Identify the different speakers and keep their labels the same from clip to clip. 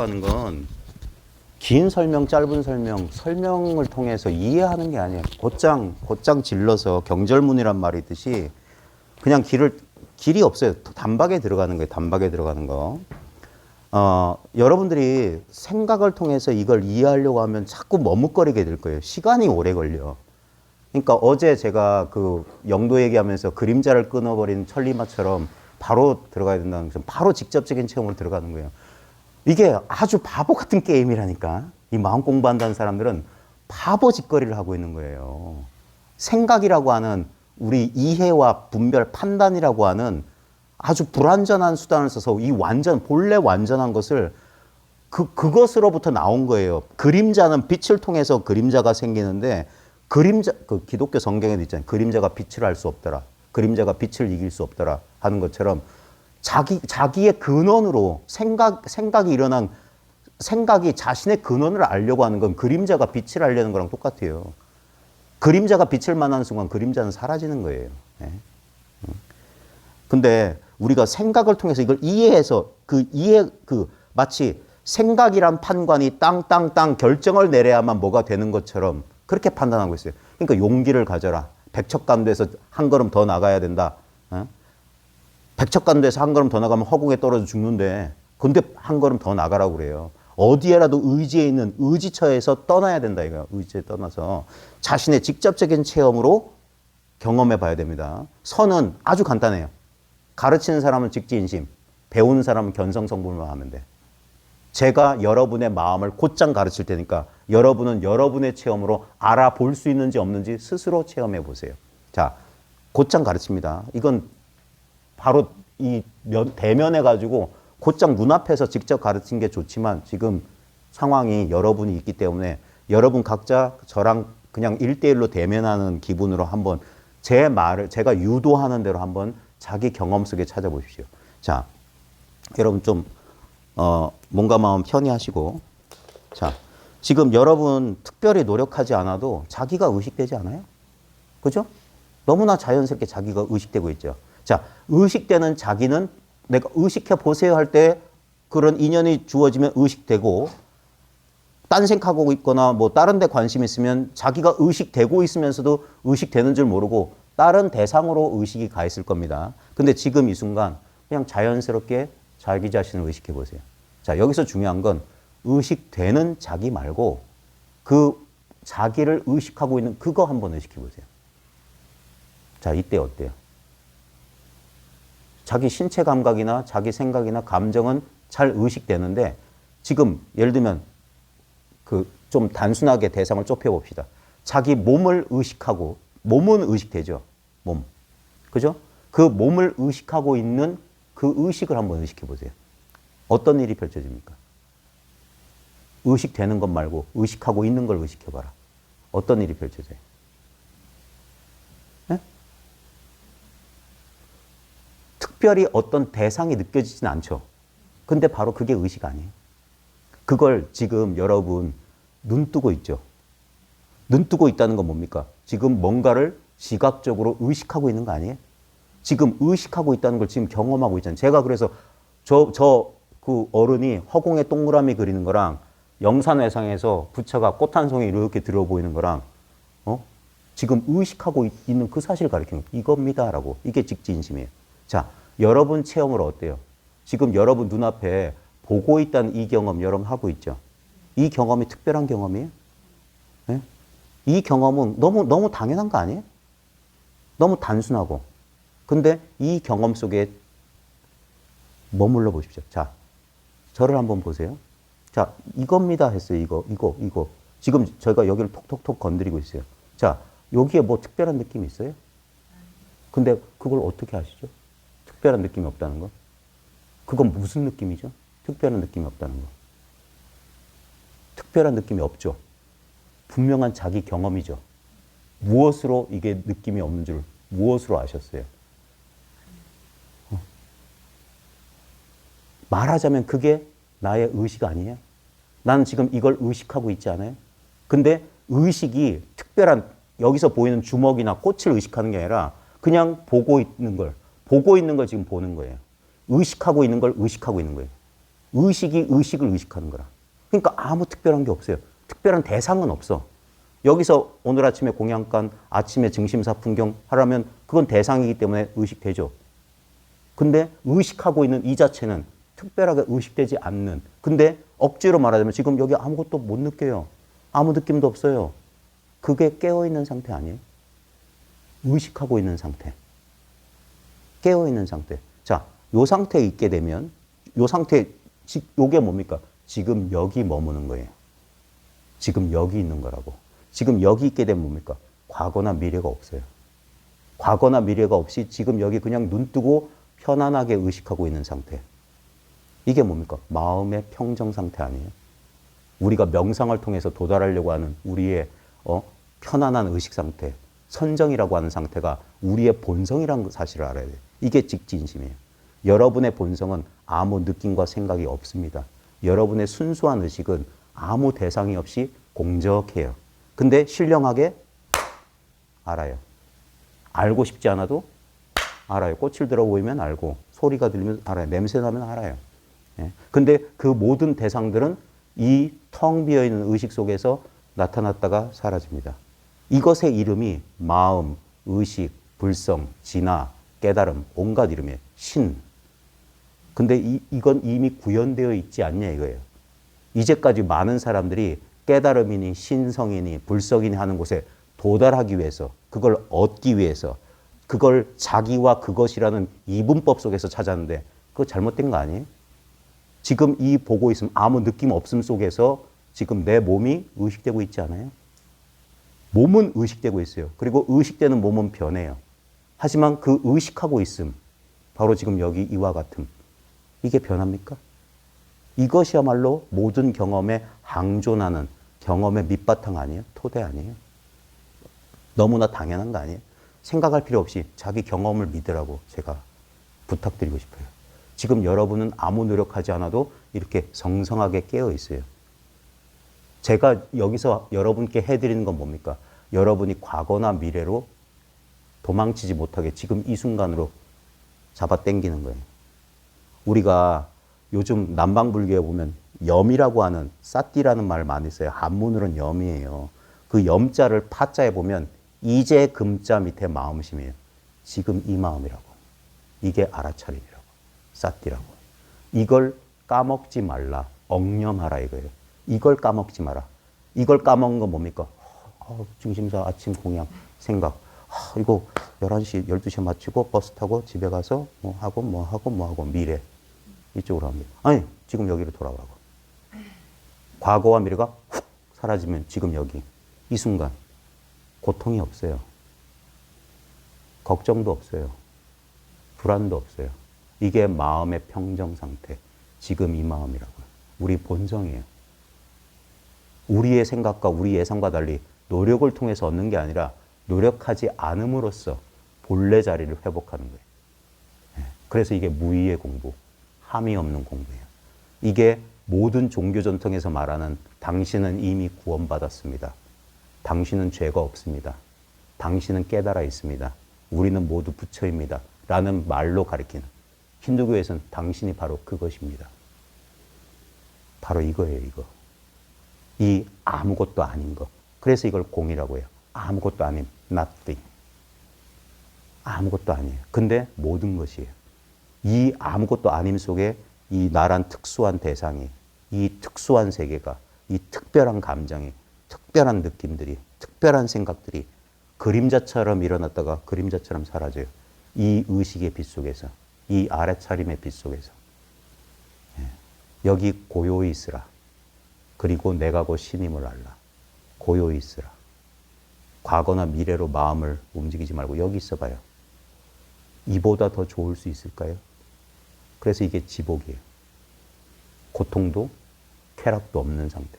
Speaker 1: 하는 건 긴 설명, 짧은 설명, 설명을 통해서 이해하는 게 아니에요. 곧장 질러서 경절문이란 말이 있듯이 그냥 길이 없어요. 단박에 들어가는 거예요. 단박에 들어가는 거. 여러분들이 생각을 통해서 이걸 이해하려고 하면 자꾸 머뭇거리게 될 거예요. 시간이 오래 걸려. 그러니까 어제 제가 그 영도 얘기하면서 그림자를 끊어버린 천리마처럼 바로 들어가야 된다는 것은 바로 직접적인 체험으로 들어가는 거예요. 이게 아주 바보 같은 게임이라니까. 이 마음 공부한다는 사람들은 바보 짓거리를 하고 있는 거예요. 생각이라고 하는 우리 이해와 분별, 판단이라고 하는 아주 불완전한 수단을 써서 이 본래 완전한 것을 그것으로부터 나온 거예요. 그림자는 빛을 통해서 그림자가 생기는데 그 기독교 성경에도 있잖아요. 그림자가 빛을 알 수 없더라. 그림자가 빛을 이길 수 없더라 하는 것처럼 자기의 근원으로 생각이 자신의 근원을 알려고 하는 건 그림자가 빛을 알려는 거랑 똑같아요. 그림자가 빛을 만나는 순간 그림자는 사라지는 거예요. 네. 근데 우리가 생각을 통해서 이걸 이해해서 마치 생각이란 판관이 땅 결정을 내려야만 뭐가 되는 것처럼 그렇게 판단하고 있어요. 그러니까 용기를 가져라. 백척간도에서 한 걸음 더 나가야 된다. 백척간도에서 한 걸음 더 나가면 허공에 떨어져 죽는데 근데 한 걸음 더 나가라고 그래요. 어디에라도 의지에 있는 의지처에서 떠나야 된다 이거야. 의지에 떠나서 자신의 직접적인 체험으로 경험해 봐야 됩니다. 선은 아주 간단해요. 가르치는 사람은 직지인심, 배우는 사람은 견성성불만 하면 돼. 제가 여러분의 마음을 곧장 가르칠 테니까 여러분은 여러분의 체험으로 알아볼 수 있는지 없는지 스스로 체험해 보세요. 자, 곧장 가르칩니다. 이건 바로 대면해 가지고 곧장 눈앞에서 직접 가르친 게 좋지만 지금 상황이 여러분이 있기 때문에 여러분 각자 저랑 그냥 1대1로 대면하는 기분으로 한번 제 말을 제가 유도하는 대로 한번 자기 경험 속에 찾아보십시오. 자, 여러분 좀 몸과 마음 편히 하시고 자, 지금 여러분 특별히 노력하지 않아도 자기가 의식되지 않아요? 그죠? 너무나 자연스럽게 자기가 의식되고 있죠. 자, 의식되는 자기는 내가 의식해 보세요 할 때 그런 인연이 주어지면 의식되고 딴 생각하고 있거나 뭐 다른 데 관심 있으면 자기가 의식되고 있으면서도 의식되는 줄 모르고 다른 대상으로 의식이 가 있을 겁니다. 근데 지금 이 순간 그냥 자연스럽게 자기 자신을 의식해 보세요. 자, 여기서 중요한 건 의식되는 자기 말고 그 자기를 의식하고 있는 그거 한번 의식해 보세요. 자, 이때 어때요? 자기 신체 감각이나 자기 생각이나 감정은 잘 의식되는데 지금 예를 들면 좀 단순하게 대상을 좁혀 봅시다. 자기 몸을 의식하고 몸은 의식되죠. 몸. 그죠? 그 몸을 의식하고 있는 그 의식을 한번 의식해 보세요. 어떤 일이 펼쳐집니까? 의식되는 것 말고 의식하고 있는 걸 의식해 봐라. 어떤 일이 펼쳐져요? 네? 특별히 어떤 대상이 느껴지진 않죠. 근데 바로 그게 의식 아니에요. 그걸 지금 여러분 눈 뜨고 있죠. 눈 뜨고 있다는 건 뭡니까? 지금 뭔가를 시각적으로 의식하고 있는 거 아니에요? 지금 의식하고 있다는 걸 지금 경험하고 있잖아요. 제가 그래서 그 어른이 허공에 동그라미 그리는 거랑 영산외상에서 부처가 꽃 한 송이 이렇게 들어 보이는 거랑 지금 의식하고 있는 그 사실을 가리키는 거예요. 이겁니다라고. 이게 직지인심이에요. 자, 여러분 체험으로 어때요? 지금 여러분 눈앞에 보고 있다는 이 경험 여러분 하고 있죠? 이 경험이 특별한 경험이에요? 네? 이 경험은 너무 당연한 거 아니에요? 너무 단순하고. 근데 이 경험 속에 머물러 보십시오. 자, 저를 한번 보세요. 자, 이겁니다 했어요. 이거. 지금 저희가 여기를 톡톡톡 건드리고 있어요. 자, 여기에 뭐 특별한 느낌이 있어요? 근데 그걸 어떻게 아시죠? 특별한 느낌이 없다는 거. 그건 무슨 느낌이죠? 특별한 느낌이 없다는 거. 특별한 느낌이 없죠. 분명한 자기 경험이죠. 무엇으로 이게 느낌이 없는 줄 무엇으로 아셨어요? 말하자면 그게 나의 의식 아니에요? 나는 지금 이걸 의식하고 있지 않아요? 근데 의식이 특별한 여기서 보이는 주먹이나 꽃을 의식하는 게 아니라 그냥 보고 있는 걸 지금 보는 거예요. 의식하고 있는 걸 의식하고 있는 거예요. 의식이 의식을 의식하는 거라. 그러니까 아무 특별한 게 없어요. 특별한 대상은 없어. 여기서 오늘 아침에 공양간, 아침에 증심사 풍경 하라면 그건 대상이기 때문에 의식되죠. 근데 의식하고 있는 이 자체는 특별하게 의식되지 않는. 근데 억지로 말하자면 지금 여기 아무것도 못 느껴요. 아무 느낌도 없어요. 그게 깨어있는 상태 아니에요? 의식하고 있는 상태. 깨어있는 상태. 자, 요 상태에 있게 되면 요 상태, 요게 뭡니까? 지금 여기 머무는 거예요. 지금 여기 있는 거라고. 지금 여기 있게 되면 뭡니까? 과거나 미래가 없어요. 과거나 미래가 없이 지금 여기 그냥 눈 뜨고 편안하게 의식하고 있는 상태. 이게 뭡니까? 마음의 평정 상태 아니에요? 우리가 명상을 통해서 도달하려고 하는 우리의 편안한 의식 상태, 선정이라고 하는 상태가 우리의 본성이라는 사실을 알아야 돼요. 이게 직진심이에요. 여러분의 본성은 아무 느낌과 생각이 없습니다. 여러분의 순수한 의식은 아무 대상이 없이 공적해요. 근데 신령하게 알아요. 알고 싶지 않아도 알아요. 꽃을 들어 보이면 알고, 소리가 들리면 알아요. 냄새 나면 알아요. 예. 근데 그 모든 대상들은 이 텅 비어있는 의식 속에서 나타났다가 사라집니다. 이것의 이름이 마음, 의식, 불성, 진화, 깨달음, 온갖 이름이에요. 신. 근데 이건 이미 구현되어 있지 않냐 이거예요. 이제까지 많은 사람들이 깨달음이니 신성이니 불성이니 하는 곳에 도달하기 위해서, 그걸 얻기 위해서, 그걸 자기와 그것이라는 이분법 속에서 찾았는데 그거 잘못된 거 아니에요? 지금 이 보고 있음, 아무 느낌 없음 속에서 지금 내 몸이 의식되고 있지 않아요? 몸은 의식되고 있어요. 그리고 의식되는 몸은 변해요. 하지만 그 의식하고 있음, 바로 지금 여기 이와 같음, 이게 변합니까? 이것이야말로 모든 경험에 항존하는 경험의 밑바탕 아니에요? 토대 아니에요? 너무나 당연한 거 아니에요? 생각할 필요 없이 자기 경험을 믿으라고 제가 부탁드리고 싶어요. 지금 여러분은 아무 노력하지 않아도 이렇게 성성하게 깨어 있어요. 제가 여기서 여러분께 해드리는 건 뭡니까? 여러분이 과거나 미래로 도망치지 못하게 지금 이 순간으로 잡아 당기는 거예요. 우리가 요즘 남방불교에 보면 염이라고 하는 사띠라는 말을 많이 써요. 한문으로는 염이에요. 그 염자를 파자에 보면 이제 금자 밑에 마음심이에요. 지금 이 마음이라고. 이게 알아차림이라고. 사띠라고. 이걸 까먹지 말라. 억념하라 이거예요. 이걸 까먹지 마라. 이걸 까먹은 건 뭡니까? 중심사 아침 공양 생각. 이거 11시, 12시에 마치고 버스 타고 집에 가서 뭐 하고 미래. 이쪽으로 합니다. 아니, 지금 여기로 돌아오라고. 과거와 미래가 훅 사라지면 지금 여기. 이 순간. 고통이 없어요. 걱정도 없어요. 불안도 없어요. 이게 마음의 평정 상태. 지금 이 마음이라고요. 우리 본성이에요. 우리의 생각과 우리 예상과 달리 노력을 통해서 얻는 게 아니라 노력하지 않음으로써 본래 자리를 회복하는 거예요. 그래서 이게 무의의 공부, 함이 없는 공부예요. 이게 모든 종교 전통에서 말하는 당신은 이미 구원받았습니다. 당신은 죄가 없습니다. 당신은 깨달아 있습니다. 우리는 모두 부처입니다. 라는 말로 가리키는, 힌두교에서는 당신이 바로 그것입니다. 바로 이거예요, 이거. 이 아무것도 아닌 거. 그래서 이걸 공이라고 해요. 아무것도 아닌 nothing. 아무것도 아니에요. 근데 모든 것이에요. 이 아무것도 아님 속에 이 나란 특수한 대상이, 이 특수한 세계가, 이 특별한 감정이, 특별한 느낌들이, 특별한 생각들이 그림자처럼 일어났다가 그림자처럼 사라져요. 이 의식의 빛 속에서, 이 알아차림의 빛 속에서. 여기 고요히 있으라. 그리고 내가 곧 신임을 알라. 고요히 있으라. 과거나 미래로 마음을 움직이지 말고 여기 있어봐요. 이보다 더 좋을 수 있을까요? 그래서 이게 지복이에요. 고통도 쾌락도 없는 상태.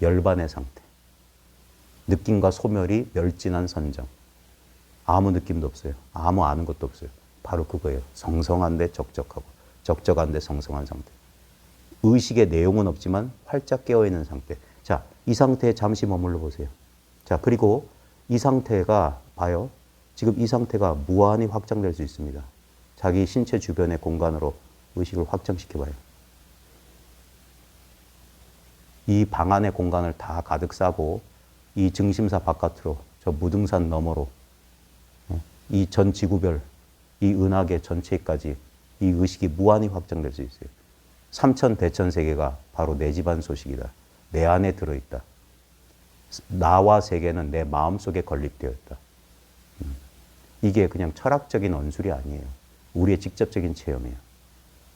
Speaker 1: 열반의 상태. 느낌과 소멸이 멸진한 선정. 아무 느낌도 없어요. 아무 아는 것도 없어요. 바로 그거예요. 성성한데 적적하고 적적한데 성성한 상태. 의식의 내용은 없지만 활짝 깨어있는 상태. 자, 이 상태에 잠시 머물러 보세요. 자, 그리고 이 상태가 봐요. 지금 이 상태가 무한히 확장될 수 있습니다. 자기 신체 주변의 공간으로 의식을 확장시켜봐요. 이 방 안의 공간을 다 가득 싸고 이 증심사 바깥으로 저 무등산 너머로 이 전 지구별 이 은하계 전체까지 이 의식이 무한히 확장될 수 있어요. 삼천 대천 세계가 바로 내 집안 소식이다. 내 안에 들어있다. 나와 세계는 내 마음속에 건립되어 있다. 이게 그냥 철학적인 언술이 아니에요. 우리의 직접적인 체험이에요.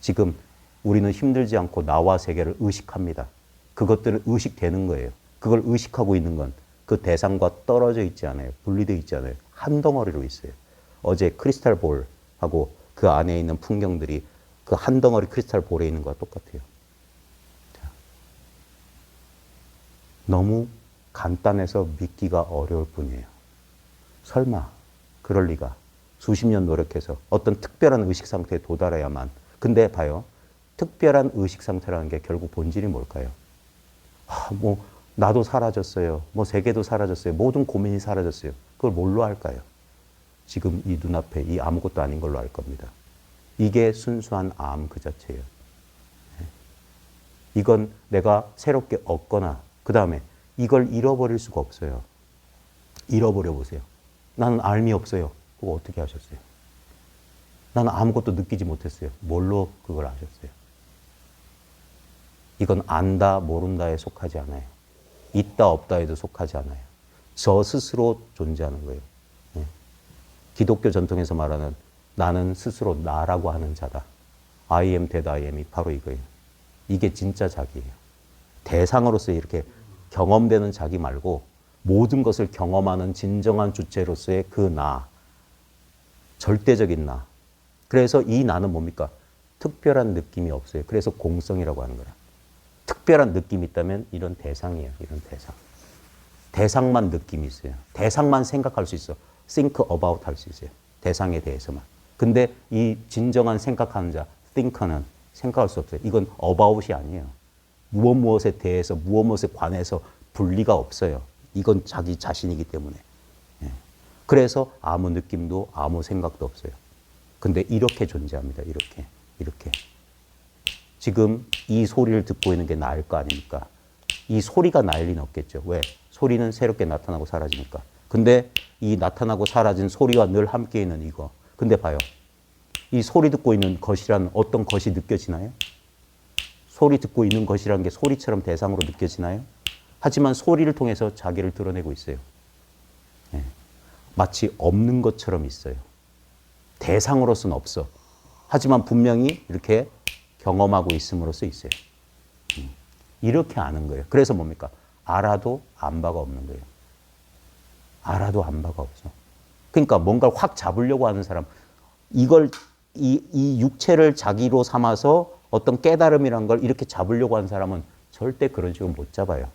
Speaker 1: 지금 우리는 힘들지 않고 나와 세계를 의식합니다. 그것들은 의식되는 거예요. 그걸 의식하고 있는 건 그 대상과 떨어져 있지 않아요. 분리되어 있지 않아요. 한 덩어리로 있어요. 어제 크리스탈 볼하고 그 안에 있는 풍경들이 그 한 덩어리 크리스탈 볼에 있는 거와 똑같아요. 자, 너무 간단해서 믿기가 어려울 뿐이에요. 설마 그럴 리가. 수십 년 노력해서 어떤 특별한 의식 상태에 도달해야만. 근데 봐요. 특별한 의식 상태라는 게 결국 본질이 뭘까요? 나도 사라졌어요. 세계도 사라졌어요. 모든 고민이 사라졌어요. 그걸 뭘로 할까요? 지금 이 눈앞에 이 아무것도 아닌 걸로 알 겁니다. 이게 순수한 암 그 자체예요. 이건 내가 새롭게 얻거나 그 다음에 이걸 잃어버릴 수가 없어요. 잃어버려 보세요. 나는 알미 없어요. 그거 어떻게 하셨어요? 나는 아무것도 느끼지 못했어요. 뭘로 그걸 아셨어요? 이건 안다 모른다에 속하지 않아요. 있다 없다에도 속하지 않아요. 저 스스로 존재하는 거예요. 기독교 전통에서 말하는 나는 스스로 나라고 하는 자다. I am that I am이 바로 이거예요. 이게 진짜 자기예요. 대상으로서 이렇게 경험되는 자기 말고 모든 것을 경험하는 진정한 주체로서의 그 나. 절대적인 나. 그래서 이 나는 뭡니까? 특별한 느낌이 없어요. 그래서 공성이라고 하는 거라. 특별한 느낌이 있다면 이런 대상이에요. 이런 대상. 대상만 느낌이 있어요. 대상만 생각할 수 있어. think about 할 수 있어요. 대상에 대해서만. 근데 이 진정한 생각하는 자, thinker는 생각할 수 없어요. 이건 about이 아니에요. 무엇에 대해서, 무엇에 관해서 분리가 없어요. 이건 자기 자신이기 때문에. 그래서 아무 느낌도 아무 생각도 없어요. 근데 이렇게 존재합니다. 이렇게. 지금 이 소리를 듣고 있는 게 나일 거 아닙니까? 이 소리가 나일 리는 없겠죠. 왜? 소리는 새롭게 나타나고 사라지니까. 근데 이 나타나고 사라진 소리와 늘 함께 있는 이거. 근데 봐요. 이 소리 듣고 있는 것이란 어떤 것이 느껴지나요? 소리 듣고 있는 것이라는 게 소리처럼 대상으로 느껴지나요? 하지만 소리를 통해서 자기를 드러내고 있어요. 마치 없는 것처럼 있어요. 대상으로서는 없어. 하지만 분명히 이렇게 경험하고 있음으로써 있어요. 이렇게 아는 거예요. 그래서 뭡니까? 알아도 안 바가 없는 거예요. 알아도 안 바가 없어. 그러니까 뭔가를 확 잡으려고 하는 사람, 이 육체를 자기로 삼아서 어떤 깨달음이란 걸 이렇게 잡으려고 하는 사람은 절대 그런 식으로 못 잡아요.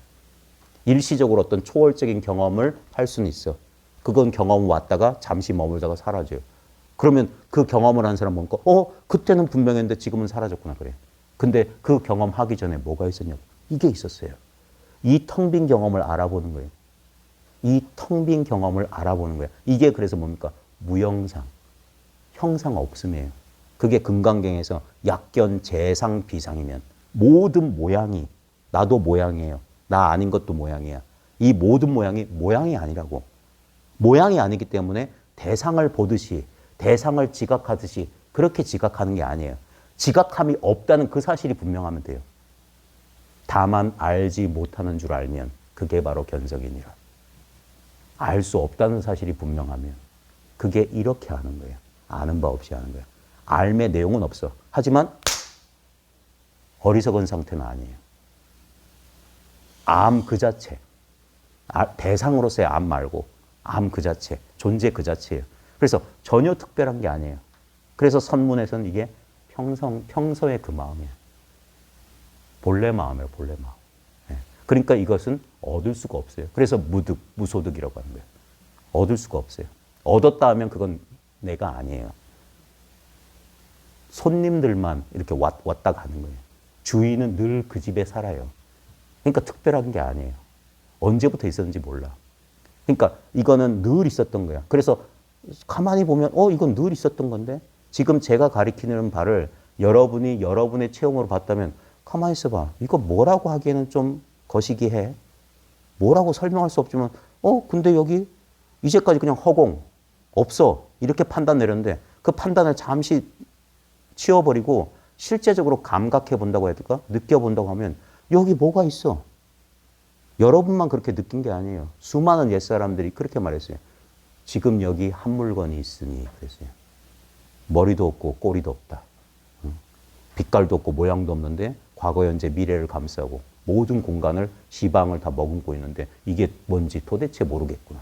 Speaker 1: 일시적으로 어떤 초월적인 경험을 할 수는 있어. 그건 경험 왔다가 잠시 머물다가 사라져요. 그러면 그 경험을 한 사람은 뭔가, 그때는 분명했는데 지금은 사라졌구나 그래. 근데 그 경험하기 전에 뭐가 있었냐고. 이게 있었어요. 이 텅 빈 경험을 알아보는 거예요. 이 텅 빈 경험을 알아보는 거예요. 이게 그래서 뭡니까? 무형상. 형상 없음이에요. 그게 금강경에서 약견, 재상, 비상이면 모든 모양이 나도 모양이에요. 나 아닌 것도 모양이야. 이 모든 모양이 모양이 아니라고. 모양이 아니기 때문에 대상을 보듯이 대상을 지각하듯이 그렇게 지각하는 게 아니에요. 지각함이 없다는 그 사실이 분명하면 돼요. 다만 알지 못하는 줄 알면 그게 바로 견성이니라. 알 수 없다는 사실이 분명하면 그게 이렇게 아는 거예요. 아는 바 없이 아는 거예요. 알의 내용은 없어. 하지만 어리석은 상태는 아니에요. 암 그 자체. 대상으로서의 암 말고 암 그 자체. 존재 그 자체예요. 그래서 전혀 특별한 게 아니에요. 그래서 선문에서는 이게 평소의 그 마음이에요. 본래 마음이에요. 본래 마음. 그러니까 이것은 얻을 수가 없어요. 그래서 무득, 무소득이라고 하는 거예요. 얻을 수가 없어요. 얻었다 하면 그건 내가 아니에요. 손님들만 이렇게 왔다 가는 거예요. 주인은 늘 그 집에 살아요. 그러니까 특별한 게 아니에요. 언제부터 있었는지 몰라. 그러니까 이거는 늘 있었던 거야. 그래서 가만히 보면 이건 늘 있었던 건데 지금 제가 가리키는 바를 여러분이 여러분의 체험으로 봤다면 가만히 있어봐. 이거 뭐라고 하기에는 좀 거시기 해. 뭐라고 설명할 수 없지만 근데 여기 이제까지 그냥 허공 없어 이렇게 판단 내렸는데 그 판단을 잠시 치워버리고 실제적으로 감각해 본다고 해야 될까? 느껴본다고 하면 여기 뭐가 있어? 여러분만 그렇게 느낀 게 아니에요. 수많은 옛사람들이 그렇게 말했어요. 지금 여기 한 물건이 있으니 그랬어요. 머리도 없고 꼬리도 없다. 빛깔도 없고 모양도 없는데 과거, 현재, 미래를 감싸고 모든 공간을 시방을 다 머금고 있는데 이게 뭔지 도대체 모르겠구나.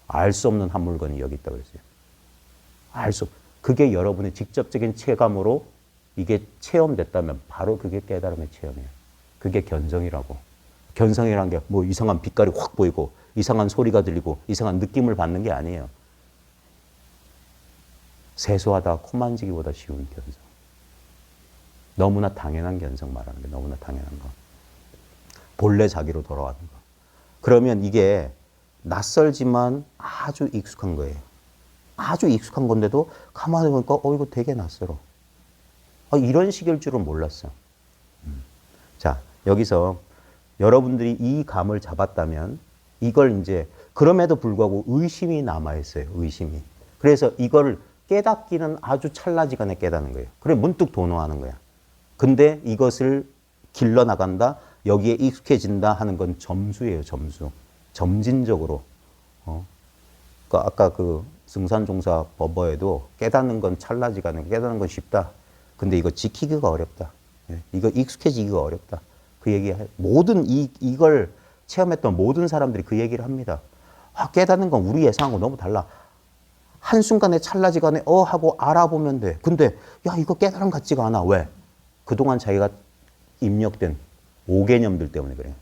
Speaker 1: 알 수 없는 한 물건이 여기 있다 그랬어요. 그게 여러분의 직접적인 체감으로 이게 체험됐다면 바로 그게 깨달음의 체험이에요. 그게 견성이라고. 견성이라는 게 뭐 이상한 빛깔이 확 보이고 이상한 소리가 들리고 이상한 느낌을 받는 게 아니에요. 세수하다 코 만지기보다 쉬운 견성. 너무나 당연한 견성 말하는 게 너무나 당연한 거. 본래 자기로 돌아가는 거. 그러면 이게 낯설지만 아주 익숙한 거예요. 아주 익숙한 건데도 가만히 보니까 이거 되게 낯설어. 이런 식일 줄은 몰랐어. 자, 여기서 여러분들이 이 감을 잡았다면 이걸 이제 그럼에도 불구하고 의심이 남아있어요. 의심이. 그래서 이걸 깨닫기는 아주 찰나지간에 깨닫는 거예요. 그래 문득 도노하는 거야. 근데 이것을 길러나간다, 여기에 익숙해진다 하는 건 점수예요. 점수. 점진적으로. 그러니까 아까 그 승산종사 법어에도 깨닫는 건 찰나지간에 깨닫는 건 쉽다. 근데 이거 지키기가 어렵다. 이거 익숙해지기가 어렵다. 그 얘기 모든 이걸 체험했던 모든 사람들이 그 얘기를 합니다. 깨닫는 건 우리 예상하고 너무 달라. 한순간에 찰나지간에 하고 알아보면 돼. 근데 야 이거 깨달음 같지가 않아. 왜? 그동안 자기가 입력된 오개념들 때문에 그래요.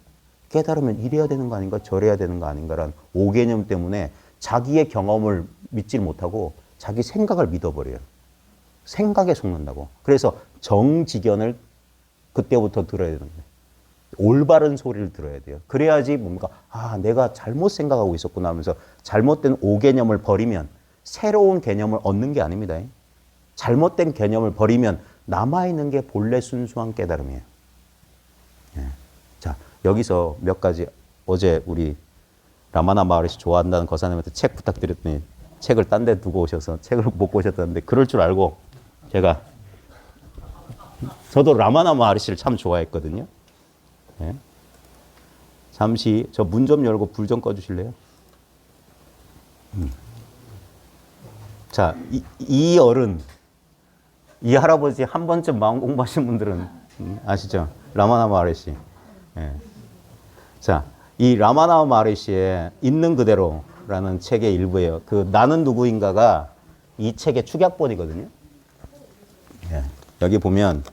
Speaker 1: 깨달으면 이래야 되는 거 아닌가 저래야 되는 거 아닌가라는 오개념 때문에 자기의 경험을 믿질 못하고 자기 생각을 믿어버려요. 생각에 속는다고. 그래서 정지견을 그때부터 들어야 되는 거예요. 올바른 소리를 들어야 돼요. 그래야지 뭡니까? 내가 잘못 생각하고 있었구나 하면서 잘못된 오개념을 버리면 새로운 개념을 얻는 게 아닙니다. 잘못된 개념을 버리면 남아있는 게 본래 순수한 깨달음이에요. 자, 여기서 몇 가지 어제 우리 라마나 마하리시 좋아한다는 거사님한테 책 부탁드렸더니 책을 딴 데 두고 오셔서 책을 못 보셨다는데 그럴 줄 알고 제가 저도 라마나 마하리시를 참 좋아했거든요. 잠시 저 문 좀 열고 불 좀 꺼주실래요? 자, 이 어른, 이 할아버지 한 번쯤 마음 공부하신 분들은 아시죠? 라마나 마하리시. 자, 이 라마나 마하리시의 있는 그대로라는 책의 일부예요. 그 나는 누구인가가 이 책의 축약본이거든요. 여기 보면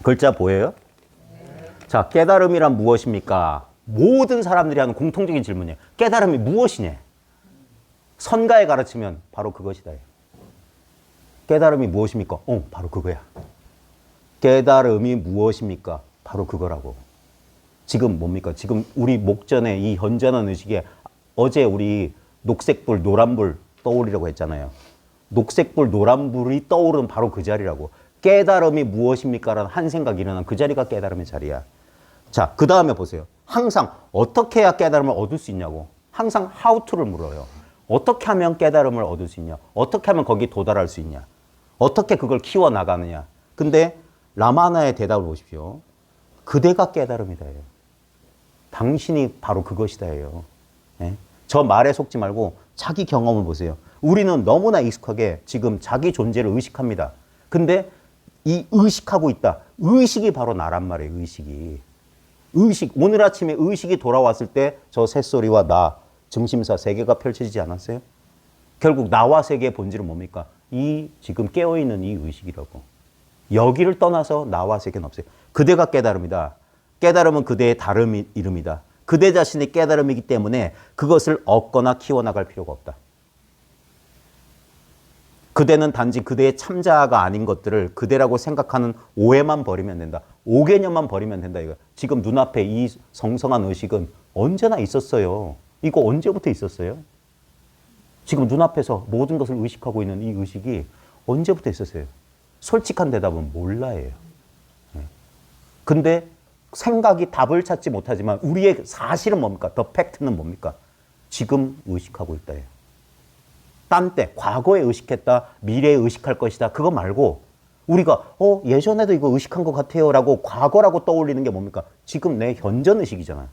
Speaker 1: 글자 보여요? 자, 깨달음이란 무엇입니까? 모든 사람들이 하는 공통적인 질문이에요. 깨달음이 무엇이냐? 선가에 가르치면 바로 그것이다. 깨달음이 무엇입니까? 바로 그거야. 깨달음이 무엇입니까? 바로 그거라고. 지금 뭡니까? 지금 우리 목전에 이 현전한 의식에 어제 우리 녹색불, 노란불 떠오르려고 했잖아요. 녹색불, 노란불이 떠오르는 바로 그 자리라고. 깨달음이 무엇입니까? 라는 한 생각이 일어난 그 자리가 깨달음의 자리야. 자, 그 다음에 보세요. 항상 어떻게 해야 깨달음을 얻을 수 있냐고. 항상 how to를 물어요. 어떻게 하면 깨달음을 얻을 수 있냐? 어떻게 하면 거기 도달할 수 있냐? 어떻게 그걸 키워나가느냐? 근데 라마나의 대답을 보십시오. 그대가 깨달음이다예요. 당신이 바로 그것이다예요. 저 말에 속지 말고 자기 경험을 보세요. 우리는 너무나 익숙하게 지금 자기 존재를 의식합니다. 근데 이 의식하고 있다. 의식이 바로 나란 말이에요. 의식이. 의식. 오늘 아침에 의식이 돌아왔을 때 저 새소리와 나, 증심사 세계가 펼쳐지지 않았어요? 결국 나와 세계의 본질은 뭡니까? 이 지금 깨어있는 이 의식이라고. 여기를 떠나서 나와 세계는 없어요. 그대가 깨달음이다. 깨달음은 그대의 다른 이름이다. 그대 자신의 깨달음이기 때문에 그것을 얻거나 키워나갈 필요가 없다. 그대는 단지 그대의 참자가 아닌 것들을 그대라고 생각하는 오해만 버리면 된다. 오개념만 버리면 된다. 이거. 지금 눈앞에 이 성성한 의식은 언제나 있었어요. 이거 언제부터 있었어요? 지금 눈앞에서 모든 것을 의식하고 있는 이 의식이 언제부터 있었어요? 솔직한 대답은 몰라예요. 근데 생각이 답을 찾지 못하지만 우리의 사실은 뭡니까? 더 팩트는 뭡니까? 지금 의식하고 있다예요. 딴 때, 과거에 의식했다, 미래에 의식할 것이다. 그거 말고 우리가 예전에도 이거 의식한 것 같아요 라고 과거라고 떠올리는 게 뭡니까? 지금 내 현전 의식이잖아요.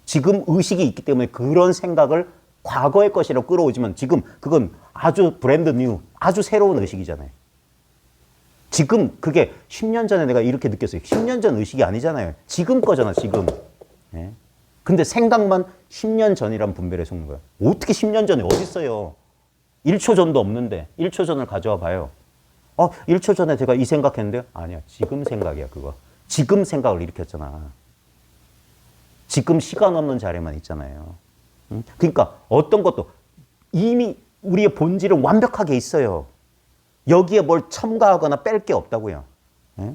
Speaker 1: 지금 의식이 있기 때문에 그런 생각을 과거의 것이라고 끌어오지만 지금 그건 아주 브랜드 뉴, 아주 새로운 의식이잖아요. 지금 그게 10년 전에 내가 이렇게 느꼈어요. 10년 전 의식이 아니잖아요. 지금 거잖아, 지금. 예? 근데 생각만 10년 전이란 분별에 속는 거예요. 어떻게 10년 전에 어디 있어요? 1초 전도 없는데 1초 전을 가져와 봐요. 1초 전에 제가 이 생각했는데요. 아니야, 지금 생각이야, 그거. 지금 생각을 일으켰잖아. 지금 시간 없는 자리에만 있잖아요. 그러니까 어떤 것도 이미 우리의 본질은 완벽하게 있어요. 여기에 뭘 첨가하거나 뺄 게 없다고요. 예?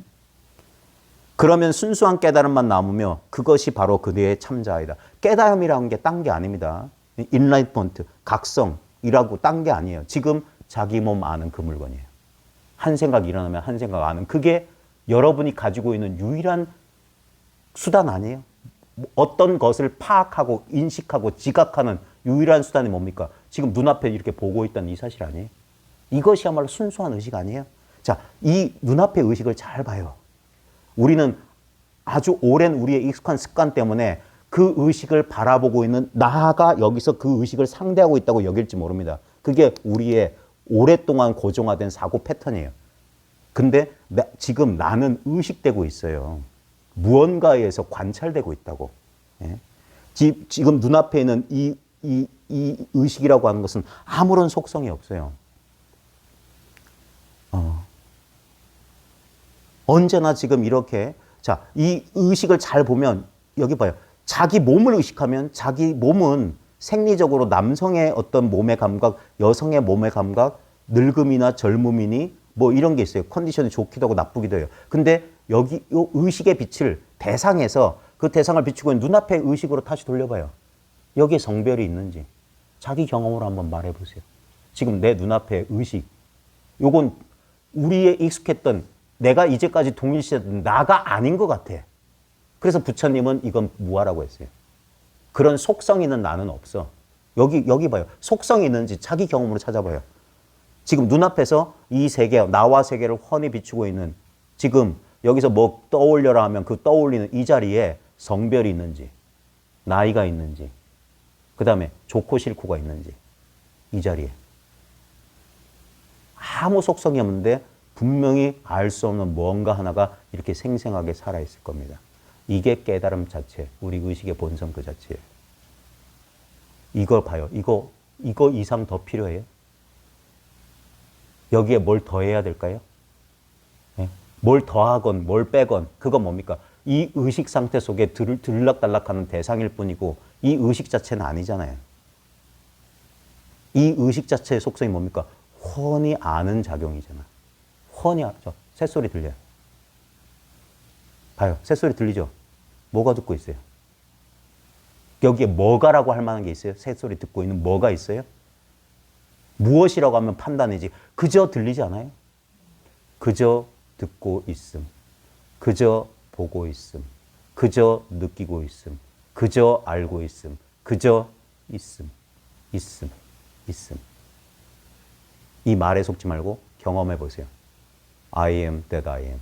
Speaker 1: 그러면 순수한 깨달음만 남으며 그것이 바로 그대의 참자아이다. 깨달음이라는 게 딴 게 아닙니다. 인라이트먼트, 각성이라고 딴 게 아니에요. 지금 자기 몸 아는 그 물건이에요. 한 생각 일어나면 한 생각 아는 그게 여러분이 가지고 있는 유일한 수단 아니에요? 어떤 것을 파악하고 인식하고 지각하는 유일한 수단이 뭡니까? 지금 눈앞에 이렇게 보고 있다는 이 사실 아니에요? 이것이야말로 순수한 의식 아니에요? 자, 이 눈앞의 의식을 잘 봐요. 우리는 아주 오랜 우리의 익숙한 습관 때문에 그 의식을 바라보고 있는 나가 여기서 그 의식을 상대하고 있다고 여길지 모릅니다. 그게 우리의 오랫동안 고정화된 사고 패턴이에요. 근데 지금 나는 의식되고 있어요. 무언가에 의해서 관찰되고 있다고. 예? 지금 눈앞에 있는 이 의식이라고 하는 것은 아무런 속성이 없어요. 언제나 지금 이렇게, 자, 이 의식을 잘 보면, 여기 봐요. 자기 몸을 의식하면 자기 몸은 생리적으로 남성의 어떤 몸의 감각, 여성의 몸의 감각, 늙음이나 젊음이니 뭐 이런 게 있어요. 컨디션이 좋기도 하고 나쁘기도 해요. 근데 여기 요 의식의 빛을 대상에서 그 대상을 비추고 있는 눈앞의 의식으로 다시 돌려봐요. 여기에 성별이 있는지 자기 경험으로 한번 말해보세요. 지금 내 눈앞의 의식, 요건 우리의 익숙했던 내가 이제까지 동일시했던 나가 아닌 것 같아. 그래서 부처님은 이건 무아라고 했어요. 그런 속성 있는 나는 없어. 여기 봐요. 속성이 있는지 자기 경험으로 찾아봐요. 지금 눈앞에서 이 세계, 나와 세계를 훤히 비추고 있는 지금 여기서 뭐 떠올려라 하면 그 떠올리는 이 자리에 성별이 있는지, 나이가 있는지, 그 다음에 좋고 싫고가 있는지, 이 자리에. 아무 속성이 없는데 분명히 알 수 없는 뭔가 하나가 이렇게 생생하게 살아있을 겁니다. 이게 깨달음 자체, 우리 의식의 본성 그 자체예요. 이거 봐요. 이거 이상 더 필요해요? 여기에 뭘 더해야 될까요? 네? 뭘 더하건 뭘 빼건 그건 뭡니까? 이 의식 상태 속에 들락달락하는 대상일 뿐이고 이 의식 자체는 아니잖아요. 이 의식 자체의 속성이 뭡니까? 훤히 아는 작용이잖아. 훤히 알죠. 새소리 들려요. 봐요. 새소리 들리죠? 뭐가 듣고 있어요? 여기에 뭐가라고 할 만한 게 있어요? 새소리 듣고 있는 뭐가 있어요? 무엇이라고 하면 판단이지. 그저 들리지 않아요? 그저 듣고 있음. 그저 보고 있음. 그저 느끼고 있음. 그저 알고 있음. 그저 있음. 있음. 있음. 이 말에 속지 말고 경험해 보세요. I am that I am.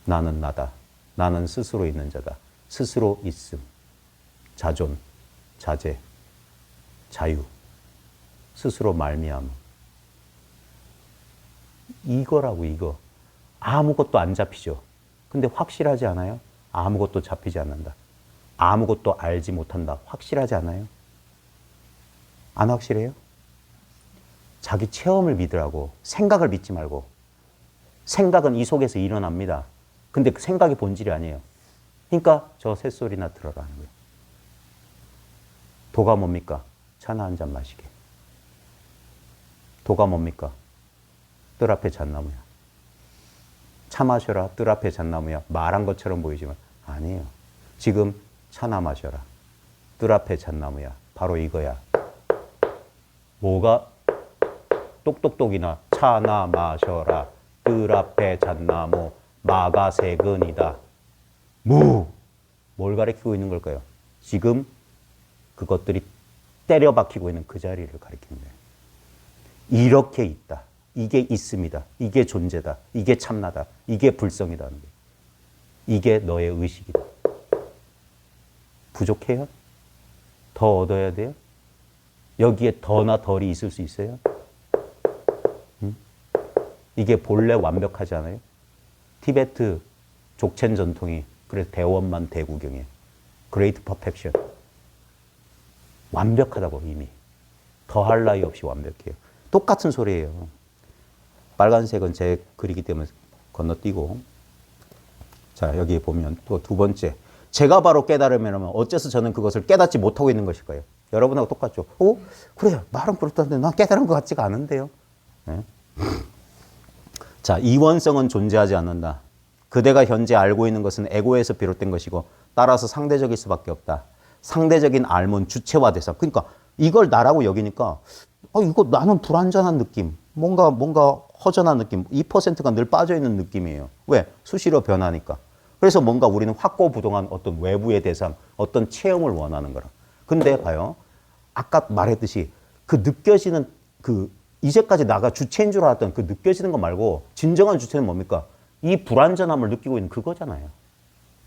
Speaker 1: 나는 나다. 나는 스스로 있는 자다. 스스로 있음. 자존, 자제, 자유. 스스로 말미암음. 이거라고 이거. 아무것도 안 잡히죠. 근데 확실하지 않아요? 아무것도 잡히지 않는다. 아무것도 알지 못한다. 확실하지 않아요? 안 확실해요? 자기 체험을 믿으라고. 생각을 믿지 말고. 생각은 이 속에서 일어납니다. 근데 그 생각이 본질이 아니에요. 그러니까 저 새소리나 들어라는 거예요. 도가 뭡니까? 차나 한 잔 마시게. 도가 뭡니까? 뜰 앞에 잣나무야. 차 마셔라. 뜰 앞에 잣나무야. 말한 것처럼 보이지만 아니에요. 지금 차나 마셔라. 뜰 앞에 잣나무야. 바로 이거야. 뭐가 똑똑똑이나 차나 마셔라. 뜰 앞에 잣나무 마가세근이다. 뭘 가리키고 있는 걸까요? 지금 그것들이 때려 박히고 있는 그 자리를 가리키는 거예요. 이렇게 있다. 이게 있습니다. 이게 존재다. 이게 참나다. 이게 불성이다는 거예요. 이게 너의 의식이다. 부족해요? 더 얻어야 돼요? 여기에 더나 덜이 있을 수 있어요? 이게 본래 완벽하지 않아요? 티베트 족첸 전통이 그래서 대원만 대구경이에요. 그레이트 퍼펙션. 완벽하다고 이미. 더할 나위 없이 완벽해요. 똑같은 소리예요. 빨간색은 제 글이기 때문에 건너뛰고. 자, 여기 보면 또 두 번째. 제가 바로 깨달으면 어째서 저는 그것을 깨닫지 못하고 있는 것일까요? 여러분하고 똑같죠. 그래요. 말은 그렇다는데 난 깨달은 것 같지가 않은데요. 네? 자, 이원성은 존재하지 않는다. 그대가 현재 알고 있는 것은 에고에서 비롯된 것이고 따라서 상대적일 수밖에 없다. 상대적인 알문 주체와 대상. 그러니까 이걸 나라고 여기니까 이거 나는 불완전한 느낌. 뭔가 허전한 느낌. 2%가 늘 빠져있는 느낌이에요. 왜? 수시로 변하니까. 그래서 뭔가 우리는 확고부동한 어떤 외부의 대상, 어떤 체험을 원하는 거라. 근데 봐요. 아까 말했듯이 그 느껴지는 이제까지 나가 주체인 줄 알았던 그 느껴지는 거 말고 진정한 주체는 뭡니까? 이 불완전함을 느끼고 있는 그거잖아요.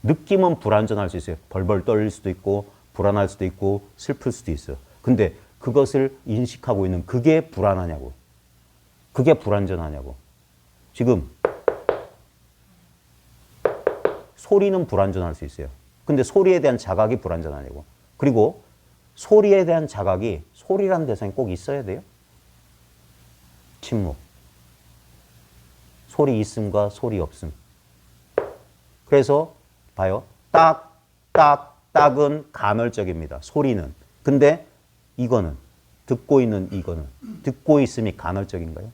Speaker 1: 느낌은 불완전할 수 있어요. 벌벌 떨릴 수도 있고 불안할 수도 있고 슬플 수도 있어요. 근데 그것을 인식하고 있는 그게 불안하냐고. 그게 불완전하냐고. 지금 소리는 불완전할 수 있어요. 근데 소리에 대한 자각이 불완전하냐고. 그리고 소리에 대한 자각이 소리라는 대상이 꼭 있어야 돼요. 침묵. 소리 있음과 소리 없음. 그래서 봐요. 딱은 간헐적입니다. 소리는. 근데 이거는 듣고 있는 이거는 듣고 있음이 간헐적인가요?